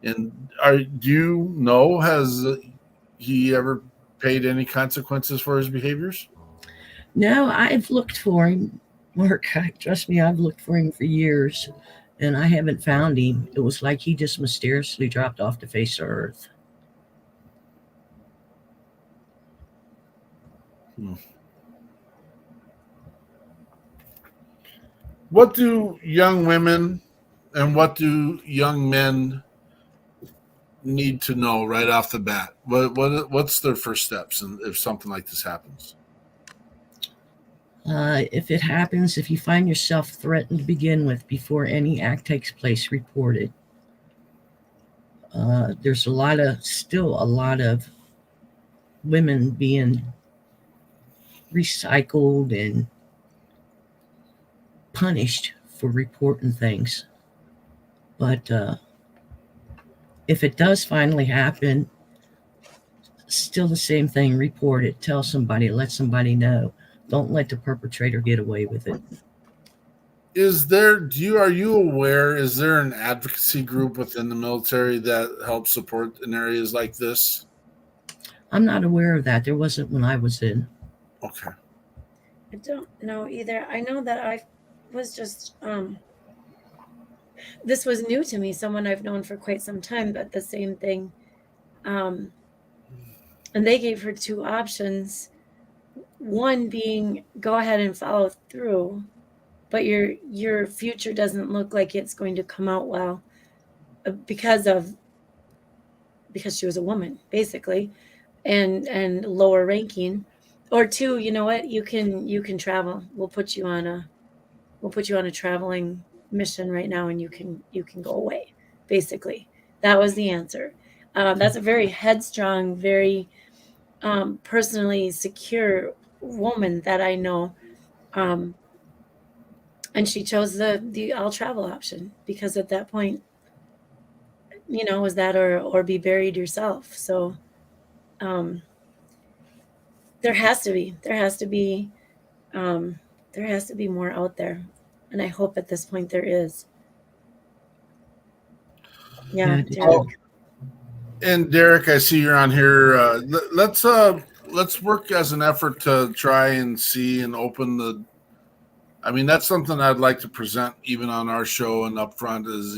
do you know, has he ever paid any consequences for his behaviors? No, I've looked for him. Mark, trust me, I've looked for him for years, and I haven't found him. It was like he just mysteriously dropped off the face of earth. What do young women and what do young men need to know right off the bat? What's their first steps if something like this happens? If it happens, if you find yourself threatened to begin with before any act takes place, report it. There's still a lot of women being recycled and punished for reporting things. But if it does finally happen, Still the same thing. Report it. Tell somebody. Let somebody know. Don't let the perpetrator get away with it. Are you aware, is there an advocacy group within the military that helps support in areas like this? I'm not aware of that. There wasn't when I was in. Okay. I don't know either. I know that I was just this was new to me, someone I've known for quite some time, but the same thing. And they gave her two options. One being go ahead and follow through, but your future doesn't look like it's going to come out well because she was a woman, basically, and lower ranking. Or two, you know what, you can travel. We'll put you on a traveling mission right now, and you can go away. Basically, that was the answer. That's a very headstrong, very personally secure woman that I know, and she chose the all travel option because at that point, was that or be buried yourself. So there has to be more out there, and I hope at this point there is. Yeah, Derek. And Derek, I see you're on here. Let's work as an effort to try and see and open the. I mean, that's something I'd like to present even on our show and up front is,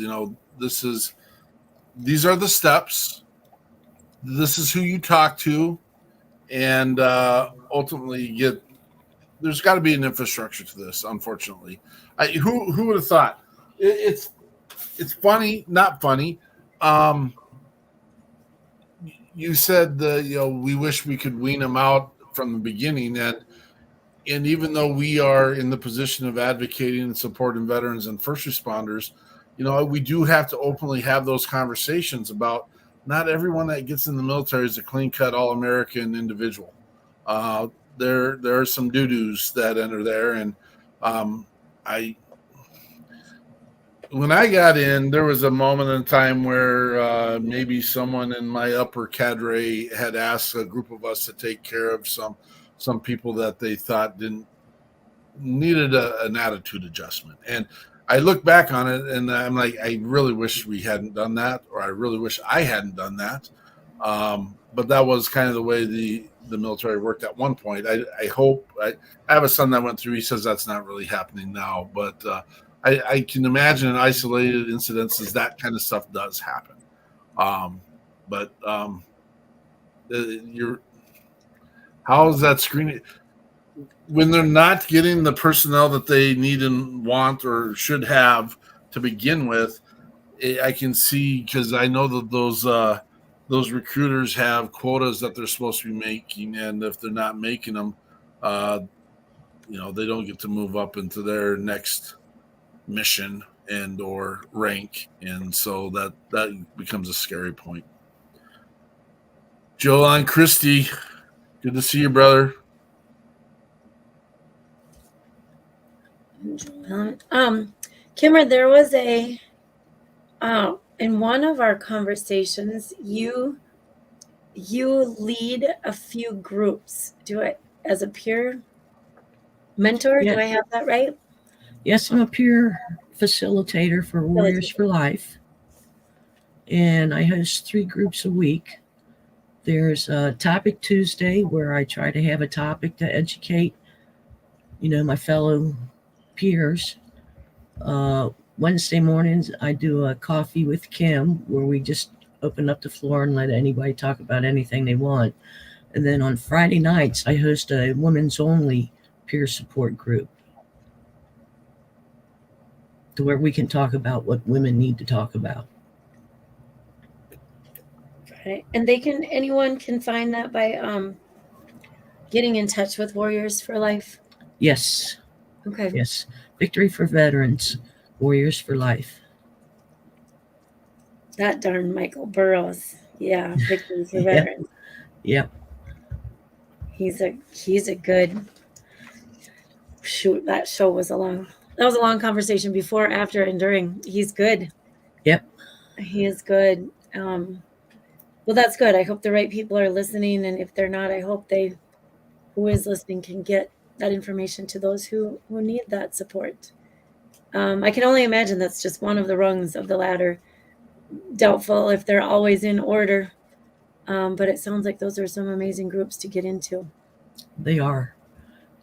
these are the steps. This is who you talk to, and ultimately there's got to be an infrastructure to this. Unfortunately, who would have thought? It's funny, not funny. You said we wish we could wean them out from the beginning, and even though we are in the position of advocating and supporting veterans and first responders, we do have to openly have those conversations about not everyone that gets in the military is a clean-cut all-American individual. There are some doo-doos that enter there, and when I got in, there was a moment in time where maybe someone in my upper cadre had asked a group of us to take care of some people that they thought needed an attitude adjustment. And I look back on it and I'm like, I really wish we hadn't done that, or I really wish I hadn't done that. But that was kind of the way the military worked at one point. I hope I have a son that went through. He says that's not really happening now, but I can imagine in isolated incidences that kind of stuff does happen. How is that screening when they're not getting the personnel that they need and want or should have to begin with? I can see, because I know that those recruiters have quotas that they're supposed to be making, and if they're not making them, they don't get to move up into their next mission and or rank, and so that becomes a scary point. Joel and Christy, good to see you, brother. Kimmer, there was in one of our conversations, you lead a few groups. As a peer mentor? Yeah. Do I have that right? Yes, I'm a peer facilitator for Warriors for Life, and I host 3 groups a week. There's a Topic Tuesday where I try to have a topic to educate, my fellow peers. Wednesday mornings, I do a Coffee with Kim where we just open up the floor and let anybody talk about anything they want. And then on Friday nights, I host a women's only peer support group to where we can talk about what women need to talk about. Right. And anyone can find that by getting in touch with Warriors for Life? Yes. Okay. Yes. Victory for Veterans, Warriors for Life. That darn Michael Burrows. Yeah, Victory for Veterans. Yep. He's a good shoot. That show was a long conversation before, after, and during. He's good. Yep. He is good. Well, that's good. I hope the right people are listening, and if they're not, I hope who is listening can get that information to those who need that support. I can only imagine that's just one of the rungs of the ladder. Doubtful if they're always in order, but it sounds like those are some amazing groups to get into. They are.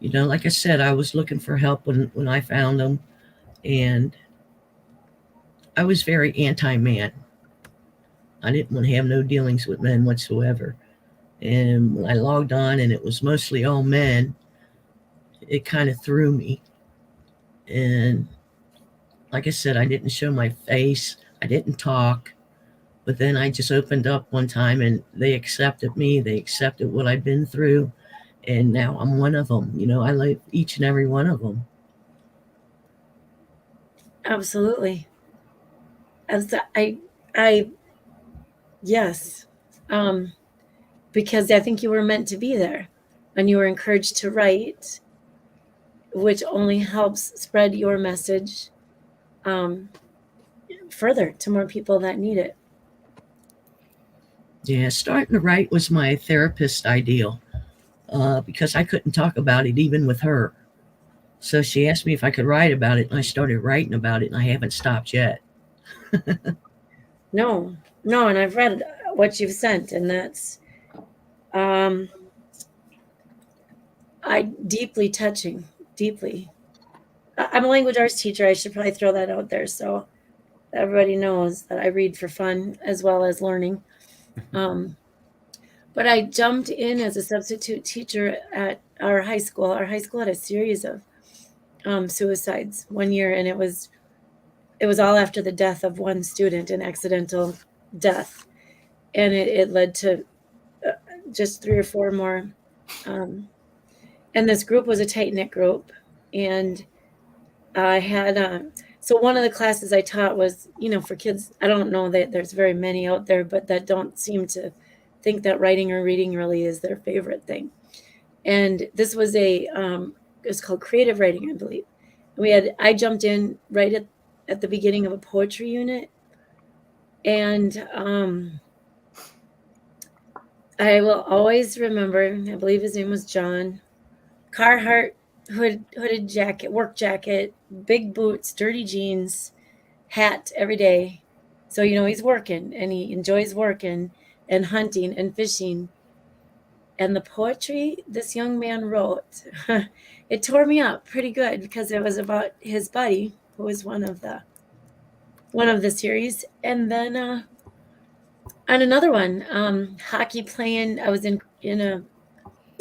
Like I said, I was looking for help when I found them, and I was very anti-man. I didn't want to have no dealings with men whatsoever. And when I logged on and it was mostly all men, it kind of threw me. And like I said, I didn't show my face. I didn't talk. But then I just opened up one time and they accepted me. They accepted what I've been through. And now I'm one of them. I like each and every one of them. Absolutely. Yes. Because I think you were meant to be there, and you were encouraged to write, which only helps spread your message further to more people that need it. Yeah, starting to write was my therapist ideal because I couldn't talk about it even with her. So she asked me if I could write about it, and I started writing about it, and I haven't stopped yet. No, and I've read what you've sent, and that's deeply touching, deeply. I'm a language arts teacher. I should probably throw that out there so everybody knows that I read for fun as well as learning. But I jumped in as a substitute teacher at our high school. Our high school had a series of suicides one year, and it was all after the death of one student, an accidental death, and it led to just 3 or 4 more. And this group was a tight-knit group, and I had so one of the classes I taught was, for kids. I don't know that there's very many out there, but that don't seem to think that writing or reading really is their favorite thing. And this was it's called creative writing, I believe. I jumped in right at the beginning of a poetry unit, and I will always remember, I believe his name was John, Carhartt hooded jacket, work jacket, big boots, dirty jeans, hat every day. So, he's working, and he enjoys working and hunting and fishing. And the poetry this young man wrote, it tore me up pretty good because it was about his buddy, who was one of the series. And then on another one, hockey playing, I was in a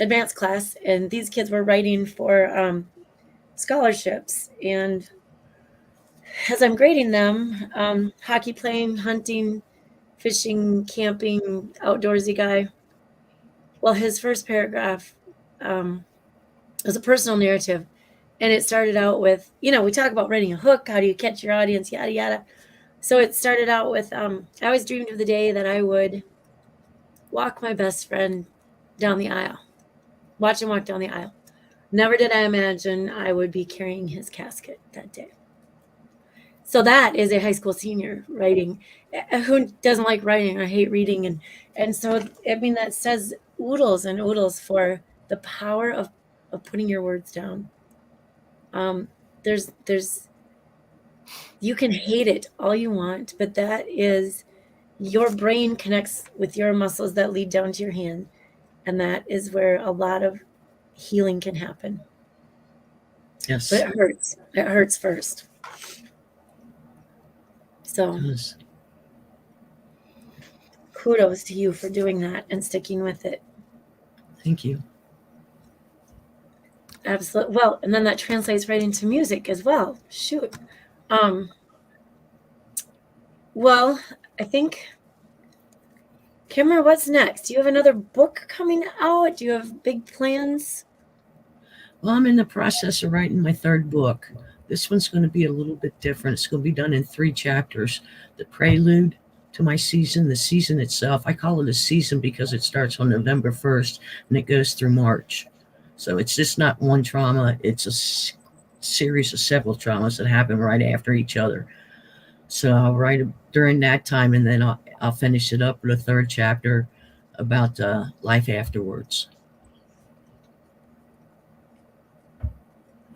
advanced class, and these kids were writing for scholarships. And as I'm grading them, hockey playing, hunting, fishing, camping, outdoorsy guy. Well, his first paragraph was a personal narrative, and it started out with, we talk about writing a hook, how do you catch your audience, yada yada. So it started out with, I always dreamed of the day that I would walk my best friend down the aisle, watch him walk down the aisle. Never did I imagine I would be carrying his casket that day. So that is a high school senior writing. Who doesn't like writing? I hate reading. And so, that says oodles and oodles for the power of putting your words down. There's you can hate it all you want, but that is, your brain connects with your muscles that lead down to your hand. And that is where a lot of healing can happen. Yes. But it hurts. It hurts first. So kudos to you for doing that and sticking with it. Thank you. Absolutely. Well, and then that translates right into music as well. Shoot. Well, I think, Kimmer, what's next? Do you have another book coming out? Do you have big plans? Well, I'm in the process of writing my 3rd book. This one's going to be a little bit different. It's going to be done in 3 chapters. The prelude to my season, the season itself. I call it a season because it starts on November 1st and it goes through March. So it's just not one trauma. It's a series of several traumas that happen right after each other. So I'll write during that time, and then I'll finish it up with a third chapter about life afterwards.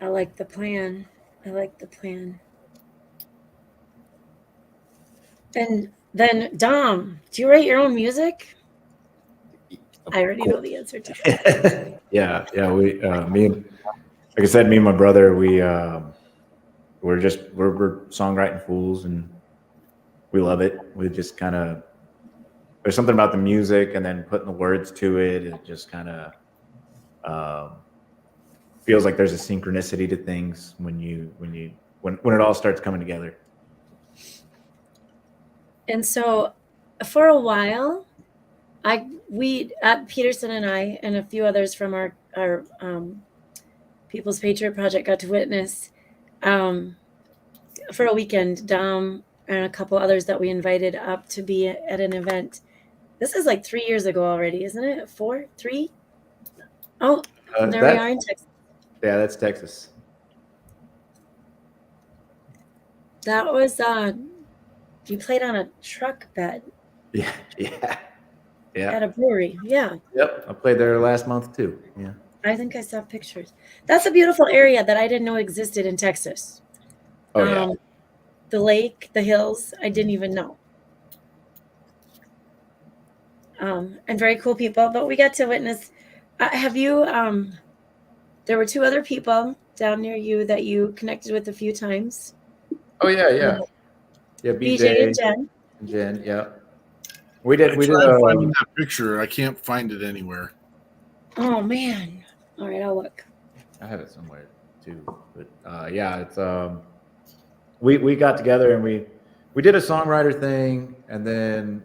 I like the plan. I like the plan. And then, Dom, do you write your own music? I already know the answer to that. Yeah. We, like I said, me and my brother, we're songwriting fools, and we love it. We just kind of, there's something about the music and then putting the words to it. It just kind of feels like there's a synchronicity to things when it all starts coming together. And so, for a while, Peterson and I and a few others from our People's Patriot Project got to witness for a weekend, Dom and a couple others that we invited up to be at an event. This is like 3 years ago already, isn't it? 4, 3? Oh, there we are in Texas. Yeah, that's Texas. That was you played on a truck bed. Yeah. At a brewery. Yeah. Yep. I played there last month too. Yeah. I think I saw pictures. That's a beautiful area that I didn't know existed in Texas. Oh yeah. The lake, the hills, I didn't even know. And very cool people, but we got to witness. Have you? There were 2 other people down near you that you connected with a few times. Oh yeah. Yeah, BJ and Jen. Jen, yeah. We did finding that picture. I can't find it anywhere. Oh man. All right, I'll look. I have it somewhere too. But yeah, it's we got together and we did a songwriter thing, and then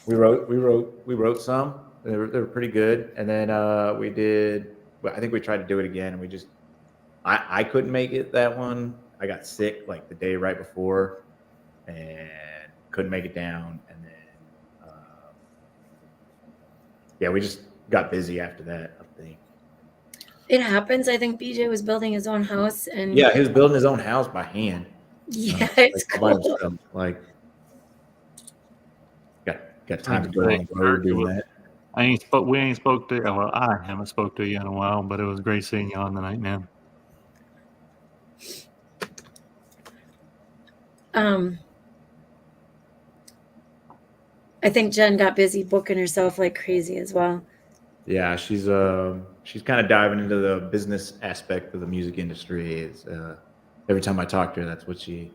we wrote some. They were pretty good. And then I think we tried to do it again, and we just I couldn't make it that one. I got sick like the day right before and couldn't make it down. And then, yeah, we just got busy after that, I think. It happens. I think BJ was building his own house. And yeah, he was building his own house by hand. Yeah, it's cool. Like, got time to go on the road doing that. We ain't spoke to. Well, I haven't spoke to you in a while, but it was great seeing you on the night, man. I think Jen got busy booking herself like crazy as well. Yeah, she's kind of diving into the business aspect of the music industry. It's every time I talk to her, that's what she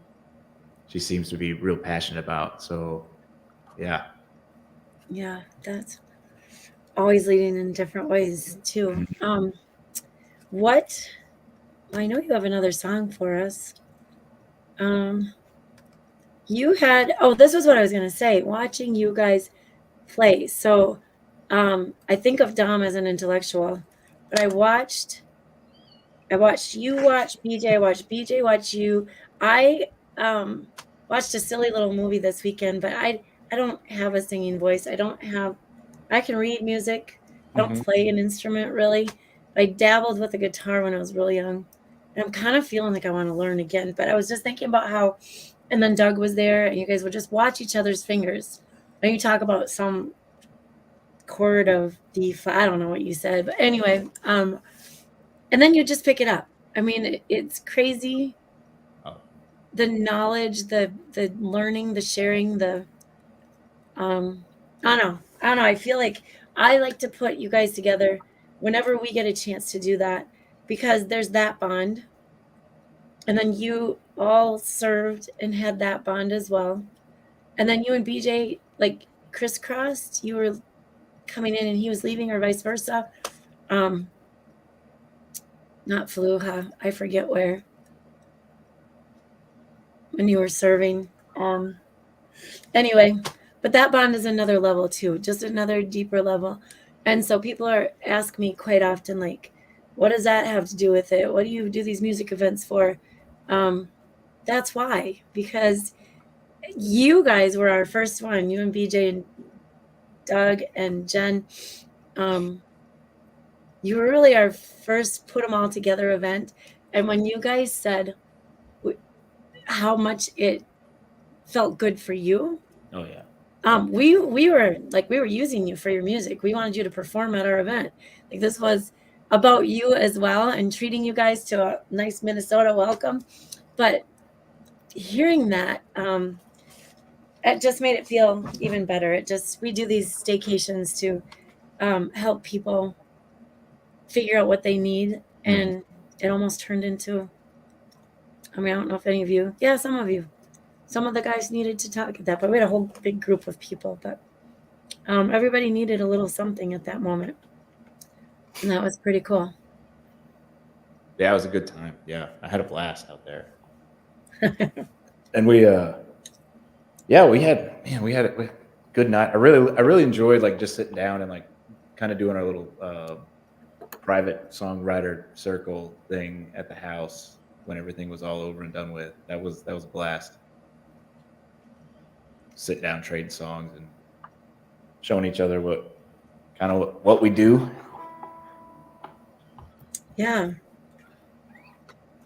seems to be real passionate about. So, yeah. Yeah, that's always leading in different ways too. What? I know you have another song for us. You had, this was what I was going to say, watching you guys play. So I think of Dom as an intellectual, but I watched you watch BJ, I watched BJ watch you. I watched a silly little movie this weekend, but I don't have a singing voice. I can read music. I don't play an instrument really. I dabbled with the guitar when I was really young. And I'm kind of feeling like I want to learn again. But I was just thinking about how, and then Doug was there, and you guys would just watch each other's fingers. And you talk about some chord of D flat. I don't know what you said. But anyway, and then you just pick it up. I mean, it's crazy. The knowledge, the learning, the sharing, the I don't know. I feel like I like to put you guys together whenever we get a chance to do that, because there's that bond. And then you all served and had that bond as well. And then you and BJ like crisscrossed. You were coming in and he was leaving, or vice versa. Not Fallujah. I forget where. When you were serving. Anyway, but that bond is another level too, just another deeper level. And so people ask me quite often, like, what does that have to do with it? What do you do these music events for? That's why, because you guys were our first one, you and BJ and Doug and Jen. You were really our first put them all together event. And when you guys said how much it felt good for you. Oh yeah. We were using you for your music. We wanted you to perform at our event. Like this was about you as well, and treating you guys to a nice Minnesota welcome. But hearing that, it just made it feel even better. We do these staycations to help people figure out what they need, and it almost turned into, I mean, I don't know if any of you, yeah, some of the guys needed to talk at that, but we had a whole big group of people, but everybody needed a little something at that moment, and that was pretty cool. Yeah, it was a good time. Yeah, I had a blast out there. And we had a good night. I really enjoyed like just sitting down and like kind of doing our little private songwriter circle thing at the house when everything was all over and done with. That was a blast. Sit down, trading songs, and showing each other what we do. Yeah,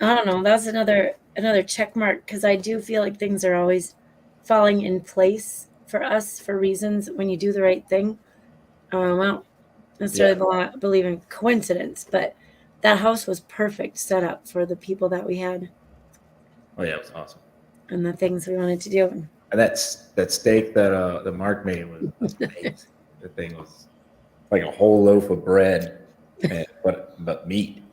I don't know. That's another check mark, because I do feel like things are always falling in place for us for reasons when you do the right thing. I don't necessarily believe in coincidence, but that house was perfect setup for the people that we had. Oh yeah, it was awesome. And the things we wanted to do. And that steak that Mark made was amazing. The thing was like a whole loaf of bread, but meat.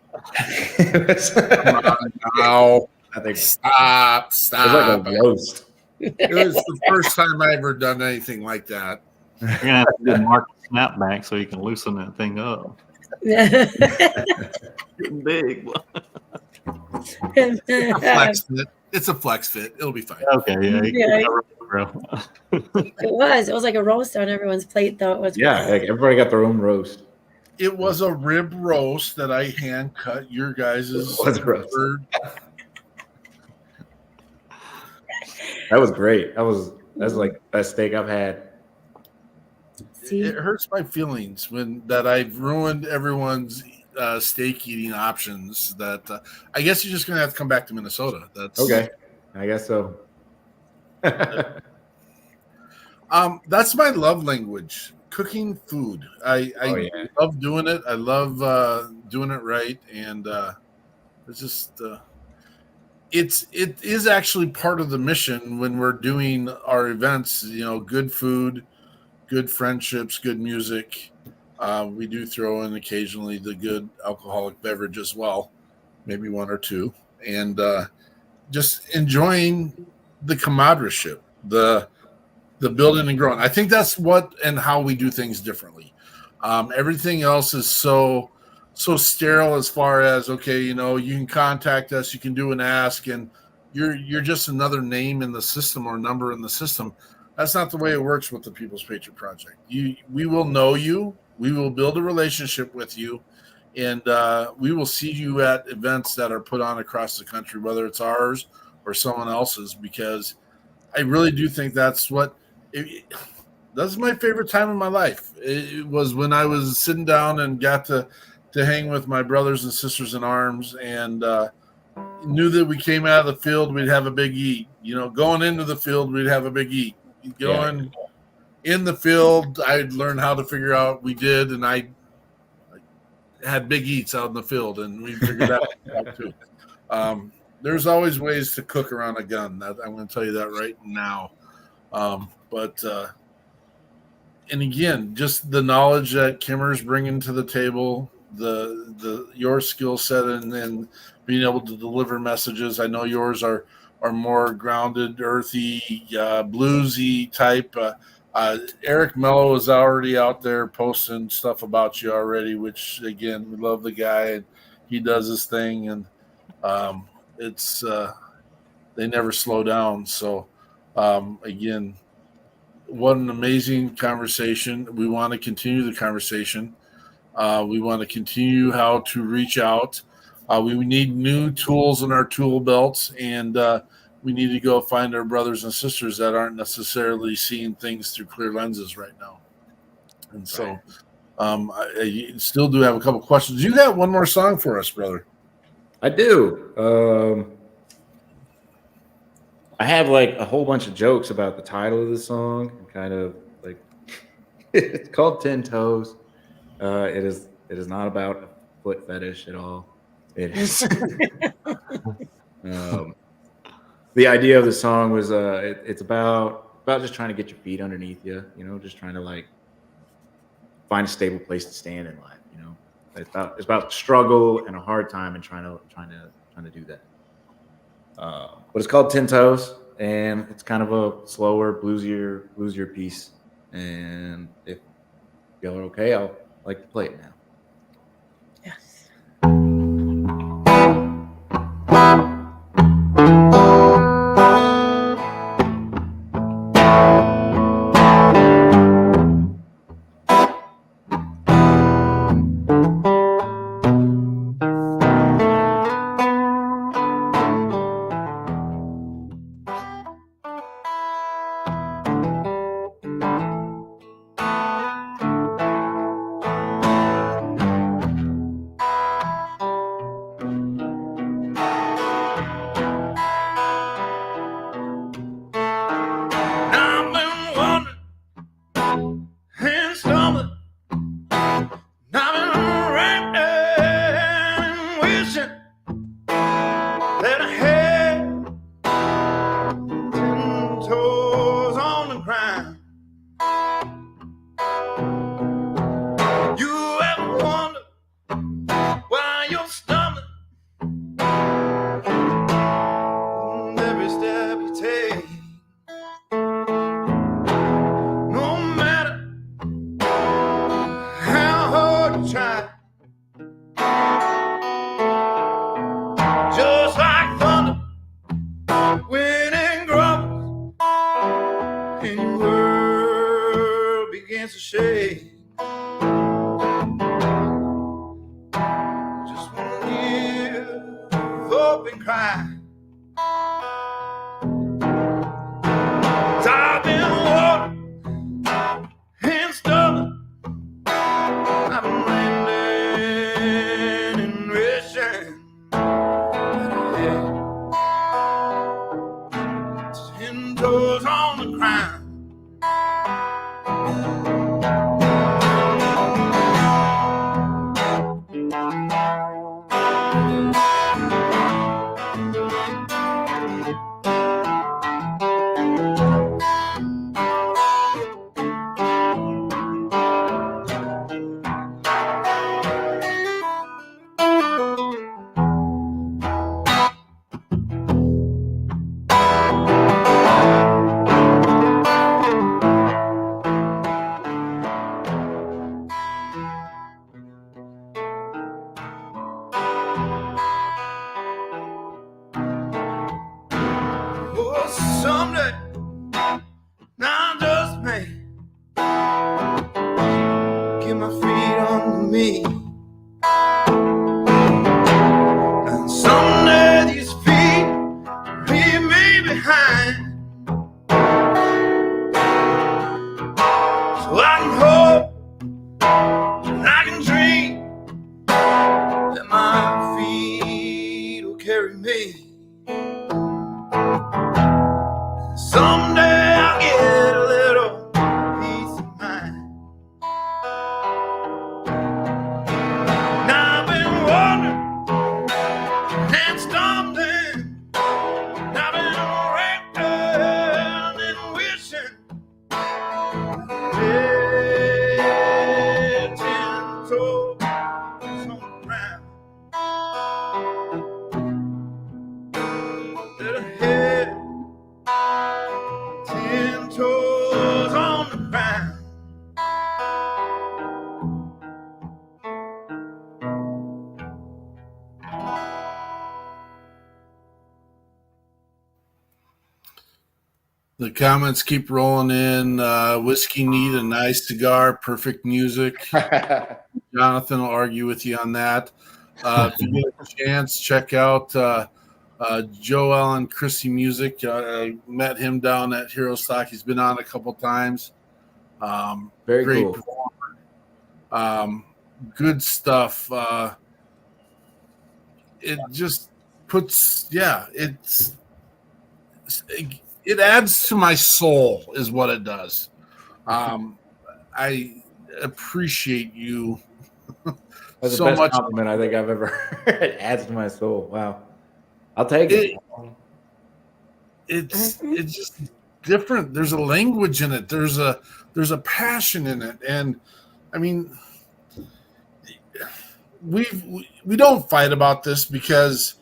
Now, I think stop. it was like a roast. It was the first time I ever done anything like that. You're gonna have to do Mark snapback so you can loosen that thing up. Getting big. Flex fit. It's a flex fit. It'll be fine. Okay, yeah. It was like a roast on everyone's plate, though. It was like everybody got their own roast. It was a rib roast that I hand cut your guys' bird. That was great. That's like the best steak I've had. See? It hurts my feelings that I've ruined everyone's steak eating options. That I guess you're just gonna have to come back to Minnesota. That's okay. I guess so. That's my love language. Cooking food. I love doing it. I love doing it right, and it's just it is actually part of the mission when we're doing our events. You know, good food, good friendships, good music. We do throw in occasionally the good alcoholic beverage as well, maybe one or two, and just enjoying the camaraderie, the building and growing. I think that's what and how we do things differently. Everything else is so sterile as far as, okay, you know, you can contact us, you can do an ask, and you're just another name in the system or number in the system. That's not the way it works with the People's Patriot Project. We will know you, we will build a relationship with you, and we will see you at events that are put on across the country, whether it's ours or someone else's, because I really do think that's that's my favorite time in my life. It was when I was sitting down and got to hang with my brothers and sisters in arms, and knew that we came out of the field, we'd have a big eat. You know, going into the field, we'd have a big eat. Going in the field, I'd learn how to figure out. We did, and I had big eats out in the field, and we figured that out too. There's always ways to cook around a gun. I'm going to tell you that right now. And again, just the knowledge that Kimmer's bringing to the table, your skill set and being able to deliver messages. I know yours are more grounded, earthy, bluesy type. Eric Mello is already out there posting stuff about you already, which again, we love the guy, and he does his thing, and it's they never slow down. So again, what an amazing conversation. We want to continue the conversation. We want to continue how to reach out. We need new tools in our tool belts, and we need to go find our brothers and sisters that aren't necessarily seeing things through clear lenses right now. And so I still do have a couple questions. You got one more song for us, brother? I do. I have like a whole bunch of jokes about the title of the song, and kind of like it's called 10 Toes. It is not about a foot fetish at all. It is the idea of the song was it's about just trying to get your feet underneath you, just trying to like find a stable place to stand in life, It's about struggle and a hard time and trying to do that. But it's called 10 Toes, and it's kind of a slower, bluesier piece. And if y'all are okay, I'll like to play it now. Yes. I've been wondering and stumbling. I've been rapping and wishing that I had 10 toes on the ground. You ever wonder why you're stumbling? Every step you take, no matter how hard you try, just like thunder, when it grumbles and your world begins to shake. Just wanna live up and cry. 'Cause I've been walking and stumbling. I've been landing and wishing that I had 10 toes on the ground. Oh, someday, I just may get my feet under me. And someday these feet leave me behind. So I can hope and I can dream that my feet will carry me. Someday I'll get a little peace of mind. And I've been wondering and stumbling. And I've been rapping and wishing. Yeah, 10 toes on the ground. That I had 10 toes on the ground. The comments keep rolling in. Whiskey need a nice cigar, perfect music. Jonathan will argue with you on that. If you get a chance, check out Joel and Chrissy Music. I met him down at Hero Stock. He's been on a couple times. Very great cool. performer. Good stuff. It just puts, it's it adds to my soul, is what it does. I appreciate you That's so the best much. compliment I think I've ever heard. It adds to my soul. Wow. I'll take it. It's just different. There's a language in it. There's a passion in it, and I mean, we don't fight about this because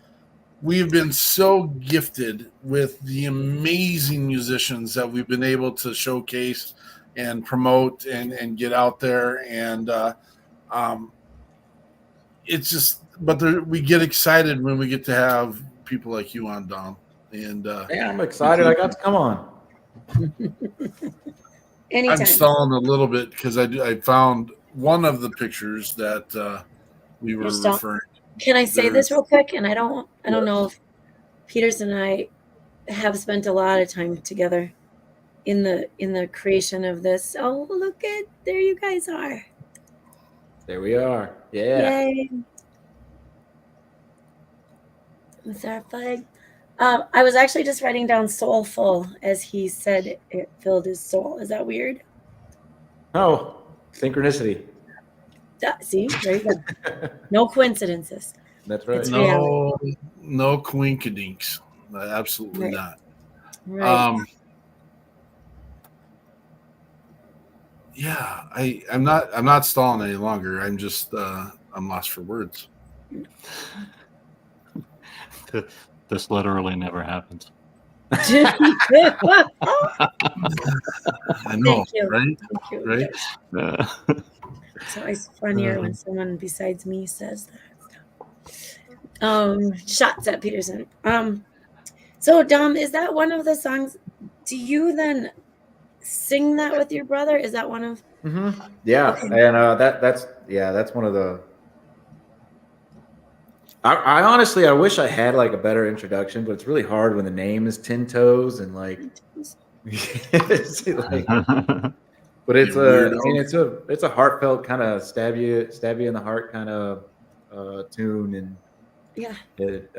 we've been so gifted with the amazing musicians that we've been able to showcase and promote and get out there, and it's just, but we get excited when we get to have people like you on, Dom. And yeah, I'm excited. I got to come on. Anytime. I'm stalling a little bit because I found one of the pictures that we were referring to. Can I say this real quick? And I don't know if Peters and I have spent a lot of time together in the creation of this. Oh, look at, there you guys are. There we are. Yeah. Yay. With our flag. I was actually just writing down soulful as he said it filled his soul. Is that weird? Oh, synchronicity. See, there you go. No coincidences. That's right. It's No quinkadinks. Absolutely not. Right. Yeah, I'm not stalling any longer. I'm just I'm lost for words. This literally never happens. I know, Thank you. right? Thank you. Right? It's always funnier when someone besides me says that. Shots at Peterson. So Dom, is that one of the songs? Do you then sing that with your brother? Is that one of? Mm-hmm. Yeah, okay. And that's one of the. I honestly, I wish I had like a better introduction, but it's really hard when the name is Tin Toes and like. It's like but it's it's a heartfelt kind of stab you in the heart kind of tune, and yeah, it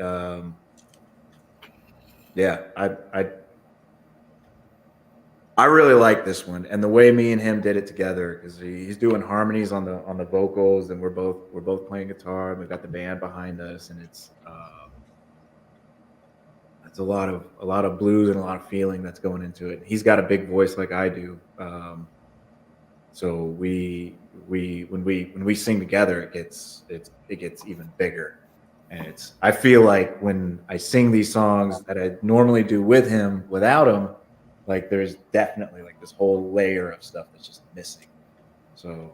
I really like this one, and the way me and him did it together, because he's doing harmonies on the vocals, and we're both playing guitar, and we've got the band behind us, and it's a lot of blues and a lot of feeling that's going into it. He's got a big voice like I do, so when we sing together, it gets even bigger. And I feel like when I sing these songs that I normally do with him, without him, like there's definitely like this whole layer of stuff that's just missing. So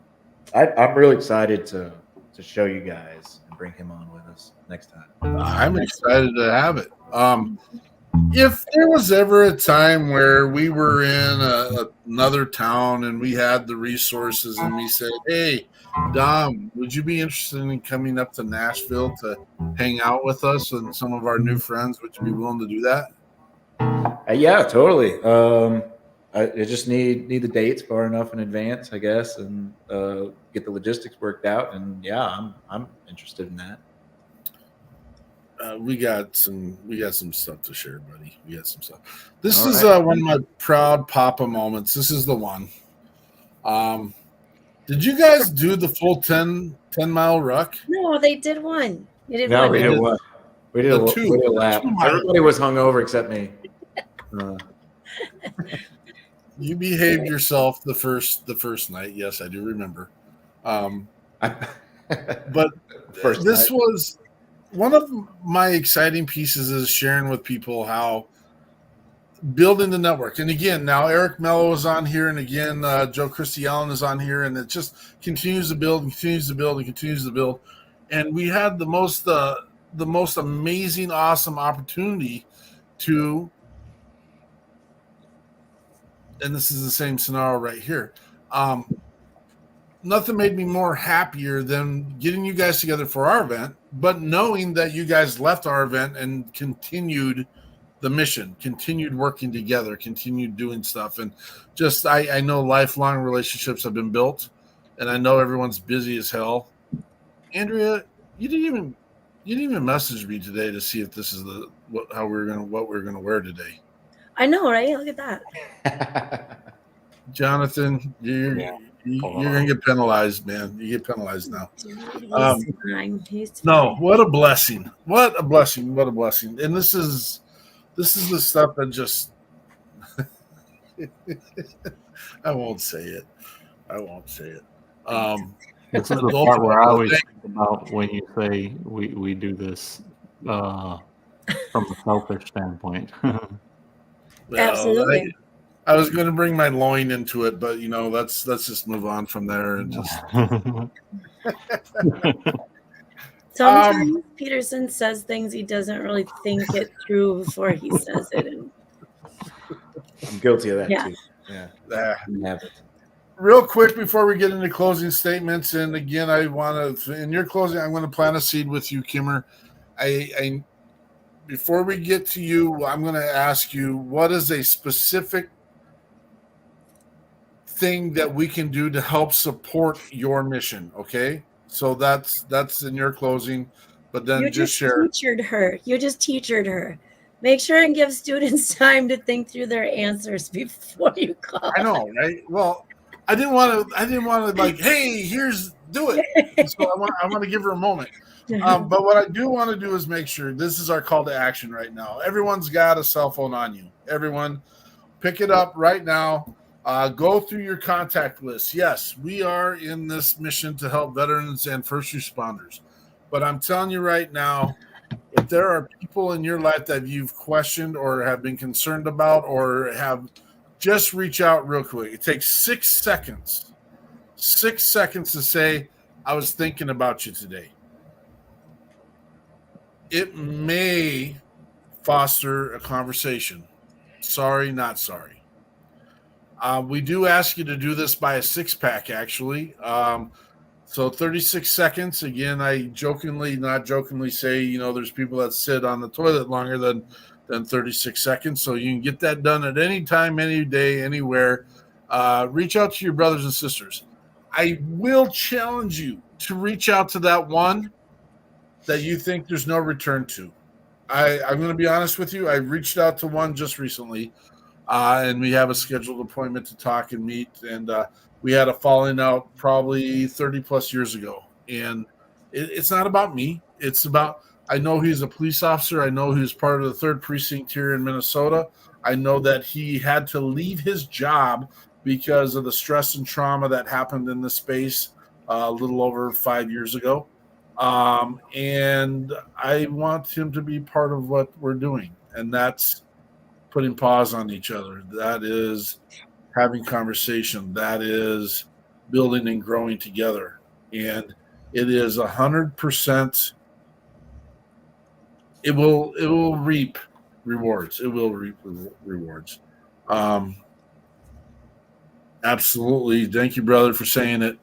I'm really excited to show you guys and bring him on with us next time. I'm excited to have it. If there was ever a time where we were in another town and we had the resources and we said, hey, Dom, would you be interested in coming up to Nashville to hang out with us and some of our new friends? Would you be willing to do that? Yeah, totally. I just need the dates far enough in advance, I guess, and get the logistics worked out. And yeah, I'm interested in that. We got some stuff to share, buddy. We got some stuff. This is one of my proud Papa moments. This is the one. Did you guys do the full 10-mile ruck? No, they did one. We did one. We did a lap. Everybody was hungover except me. You behaved yourself the first night. Yes, I do remember. But this was one of my exciting pieces, is sharing with people how building the network. And again, now Eric Mello is on here, and again, Joe Christie Allen is on here, and it just continues to build and continues to build and continues to build. And we had the most amazing, awesome opportunity to, and this is the same scenario right here. Nothing made me more happier than getting you guys together for our event, but knowing that you guys left our event and continued the mission, continued working together, continued doing stuff. And just, I know lifelong relationships have been built, and I know everyone's busy as hell. Andrea, you didn't even message me today to see if this is what we're gonna wear today. I know, right? Look at that. Jonathan, you're gonna get penalized, man. You get penalized now. Dude, Um, he's fine. He's No, fine. what a blessing! What a blessing! What a blessing! And this is the stuff that just I won't say it. I won't say it. This is the Adult part where I Alpha, always thank- think about when you say we do this from a selfish standpoint. well, Absolutely. I was going to bring my loin into it, but let's just move on from there and just. Sometimes Peterson says things he doesn't really think it through before he says it. And I'm guilty of that Yeah. too. Yeah. Ah. Real quick before we get into closing statements, and again, I want to, in your closing, I'm going to plant a seed with you, Kimmer. I before we get to you, I'm going to ask you, what is a specific thing that we can do to help support your mission? Okay, so that's in your closing, but then you just just share. teachered her. You just teachered her. Make sure and give students time to think through their answers before you call. I know, right? Well, I didn't want to like, hey, do it. So I want to give her a moment. But what I do want to do is make sure this is our call to action right now. Everyone's got a cell phone on you. Everyone, pick it up right now. Go through your contact list. Yes, we are in this mission to help veterans and first responders. But I'm telling you right now, if there are people in your life that you've questioned or have been concerned about or have, just reach out real quick. It takes 6 seconds. 6 seconds to say, I was thinking about you today. It may foster a conversation. Sorry, not sorry. We do ask you to do this by a 6-pack, actually. So 36 seconds. Again, I not jokingly say, there's people that sit on the toilet longer than 36 seconds. So you can get that done at any time, any day, anywhere. Reach out to your brothers and sisters. I will challenge you to reach out to that one that you think there's no return to. I'm going to be honest with you. I reached out to one just recently, and we have a scheduled appointment to talk and meet. And we had a falling out probably 30 plus years ago. And it's not about me. It's about, I know he's a police officer. I know he's part of the 3rd precinct here in Minnesota. I know that he had to leave his job because of the stress and trauma that happened in this space a little over 5 years ago. And I want him to be part of what we're doing. And that's putting pause on each other. That is having conversation. That is building and growing together. And it is 100%. It will reap rewards. It will reap rewards. Absolutely. Thank you, brother, for saying it.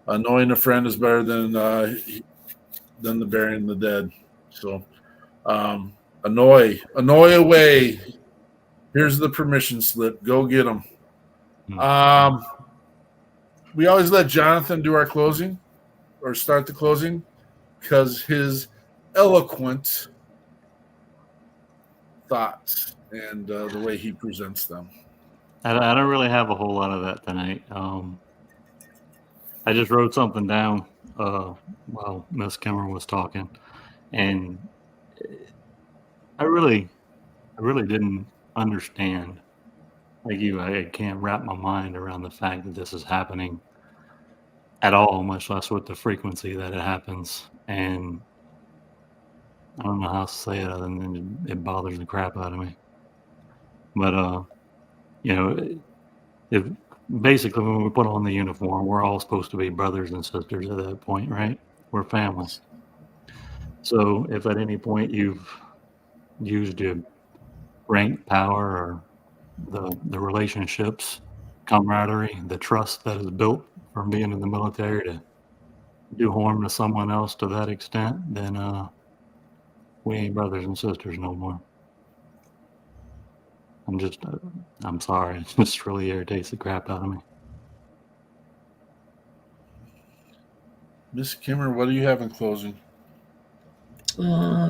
Knowing a friend is better than the burying the dead. So, annoy away. Here's the permission slip. Go get them. We always let Jonathan do our closing or start the closing because his eloquent thoughts and the way he presents them. I don't really have a whole lot of that tonight. I just wrote something down while Miss Kimmer was talking, and I really didn't understand. Like you, I can't wrap my mind around the fact that this is happening at all, much less with the frequency that it happens. And I don't know how to say it other than it bothers the crap out of me. But if basically when we put on the uniform, we're all supposed to be brothers and sisters at that point, right? We're families. So if at any point you've used your rank, power, or the relationships, camaraderie, the trust that is built from being in the military to do harm to someone else to that extent, then we ain't brothers and sisters no more. I'm sorry. It just really irritates the crap out of me. Miss Kimmer, what do you have in closing?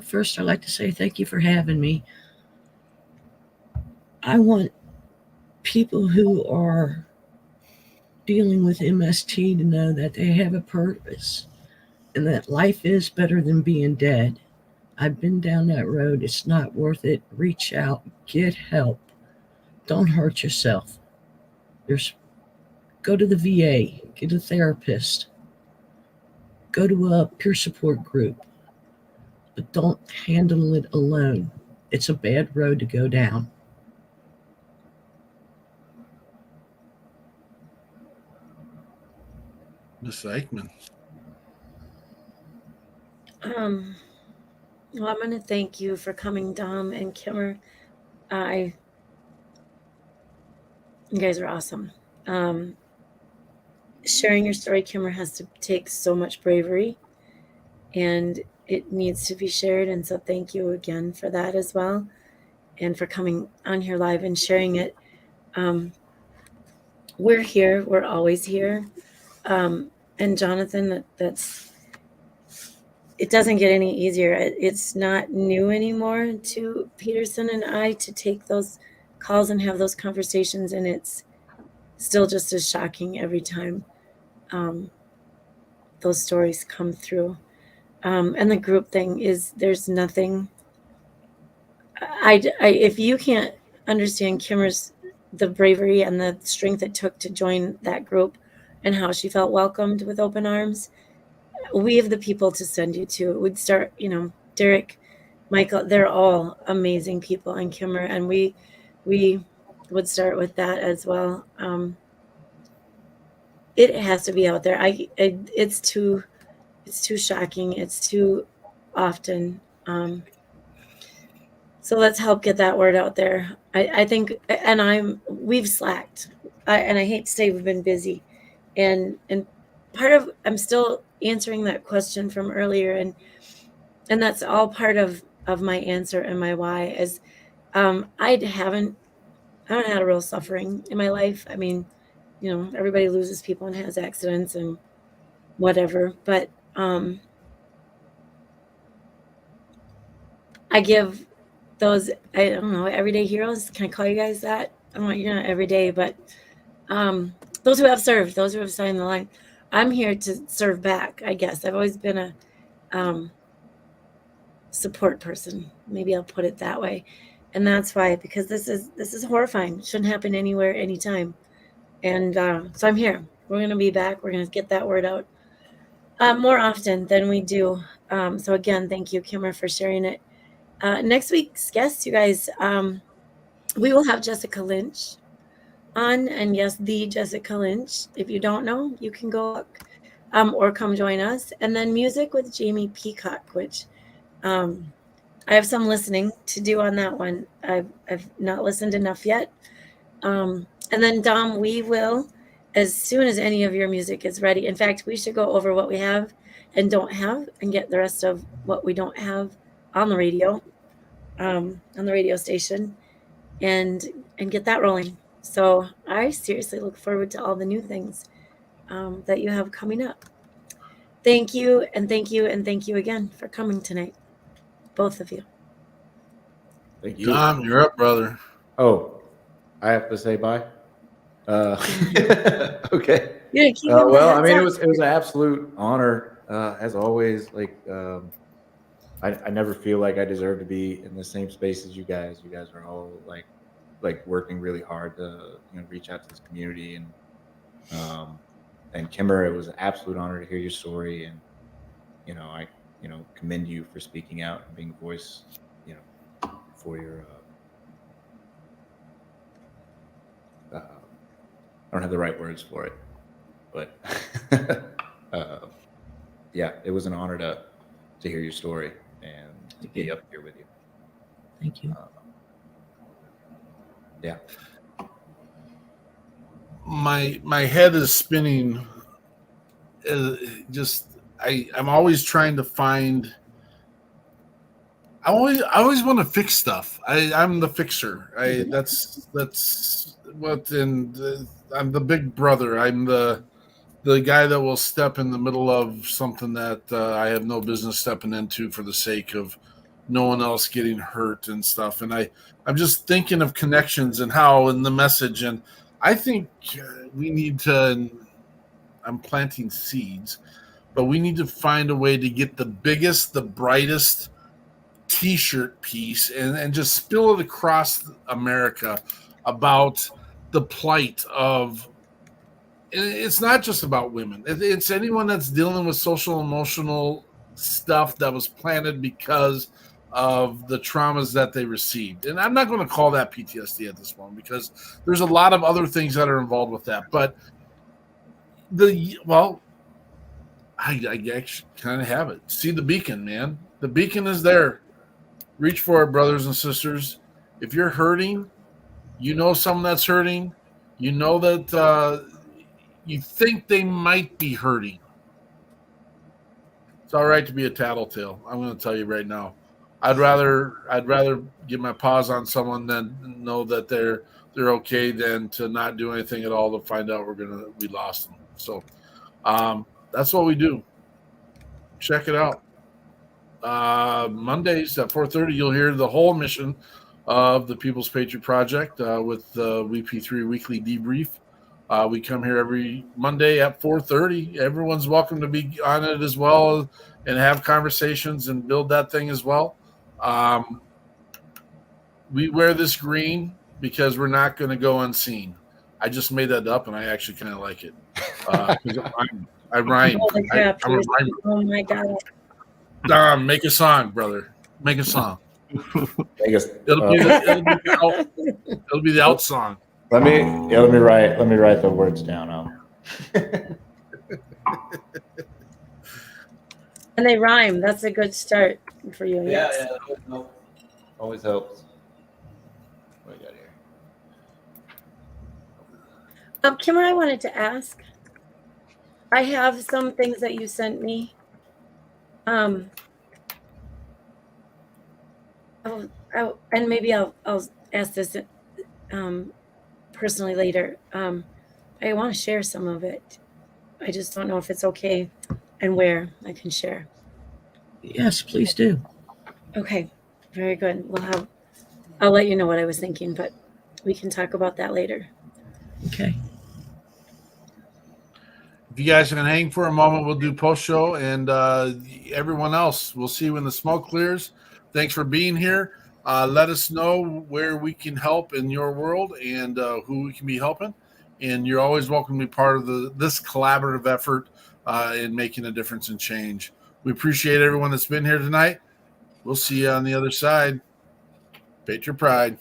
First, I'd like to say thank you for having me. I want people who are dealing with MST to know that they have a purpose and that life is better than being dead. I've been down that road. It's not worth it. Reach out, get help. Don't hurt yourself. Go to the VA, get a therapist, go to a peer support group, but don't handle it alone. It's a bad road to go down. Miss Eichmann. Well, I'm going to thank you for coming, Dom and Kimmer. You guys are awesome. Sharing your story, Kimmer, has to take so much bravery, and it needs to be shared. And so thank you again for that as well, and for coming on here live and sharing it. We're here. We're always here. And Jonathan, it doesn't get any easier. It's not new anymore to Peterson and I to take those calls and have those conversations, and it's still just as shocking every time those stories come through. And the group thing is, there's nothing. If you can't understand Kimmer's, the bravery and the strength it took to join that group and how she felt welcomed with open arms, we have the people to send you to. It would start, Derek, Michael, they're all amazing people, and Kimmer, and we would start with that as well. It has to be out there. It's too shocking. It's too often. So let's help get that word out there. I think, and we've slacked, and I hate to say we've been busy, and part of, I'm still answering that question from earlier, and that's all part of my answer and my why is, I haven't had a real suffering in my life. I mean, everybody loses people and has accidents and whatever, but I give those, I don't know, everyday heroes. Can I call you guys that? I don't know, you're not every day, but those who have served, those who have signed the line. I'm here to serve back, I guess. I've always been a support person. Maybe I'll put it that way. And that's why, because this is horrifying. It shouldn't happen anywhere, anytime. And so I'm here. We're going to be back. We're going to get that word out more often than we do. So again, thank you, Kimmer, for sharing it. Next week's guest, you guys, we will have Jessica Lynch on, and yes, the Jessica Lynch. If you don't know, you can go look, or come join us. And then music with Jamie Peacock, which I have some listening to do on that one. I've not listened enough yet. And then Dom, we will, as soon as any of your music is ready. In fact, we should go over what we have and don't have, and get the rest of what we don't have on the radio, on the radio station, and get that rolling. So I seriously look forward to all the new things that you have coming up. Thank you, and thank you, and thank you again for coming tonight, both of you. Thank you. Tom, you're up, brother. Oh, I have to say bye. Okay. Yeah, well, I mean, it was an absolute honor, as always. Like, I never feel like I deserve to be in the same space as you guys. You guys are all like working really hard to reach out to this community, and Kimber, it was an absolute honor to hear your story, and I commend you for speaking out and being a voice, for your. I don't have the right words for it, but yeah, it was an honor to hear your story and to be up here with you. Thank you. Yeah. My head is spinning. I'm always trying to find. I always want to fix stuff. I'm the fixer. That's what. And I'm the big brother. I'm the guy that will step in the middle of something that I have no business stepping into for the sake of no one else getting hurt and stuff. And I'm just thinking of connections and how in the message. And I think we need to, and I'm planting seeds, but we need to find a way to get the biggest, the brightest T-shirt piece and just spill it across America about the plight of, it's not just about women. It's anyone that's dealing with social emotional stuff that was planted because of the traumas that they received. And I'm not going to call that PTSD at this point because there's a lot of other things that are involved with that. But I actually kind of have it. See the beacon, man. The beacon is there. Reach for it, brothers and sisters. If you're hurting, you know someone that's hurting, you know that you think they might be hurting. It's all right to be a tattletale. I'm going to tell you right now. I'd rather get my paws on someone than know that they're okay than to not do anything at all to find out we lost them. So that's what we do. Check it out. Mondays at 4:30, you'll hear the whole mission of the People's Patriot Project with the WP3 Weekly Debrief. We come here every Monday at 4:30. Everyone's welcome to be on it as well and have conversations and build that thing as well. We wear this green because we're not going to go unseen. I just made that up, and I actually kind of like it. I rhyme. Holy crap, I'm a rhymer. oh my God. Dom, make a song, brother. Make a song. It'll be the out song. Let me write the words down. And they rhyme. That's a good start for you. Yeah, Yes. yeah. Always helps. What do we got here? Kimmer, I wanted to ask. I have some things that you sent me. And maybe I'll ask this personally later. I want to share some of it. I just don't know if it's okay and where I can share. Yes, please do. Okay, very good. I'll let you know what I was thinking, but we can talk about that later. Okay. If you guys can hang for a moment, we'll do post show, and everyone else, we'll see you when the smoke clears. Thanks for being here. Let us know where we can help in your world and who we can be helping. And you're always welcome to be part of this collaborative effort in making a difference and change. We appreciate everyone that's been here tonight. We'll see you on the other side. Patriot Pride.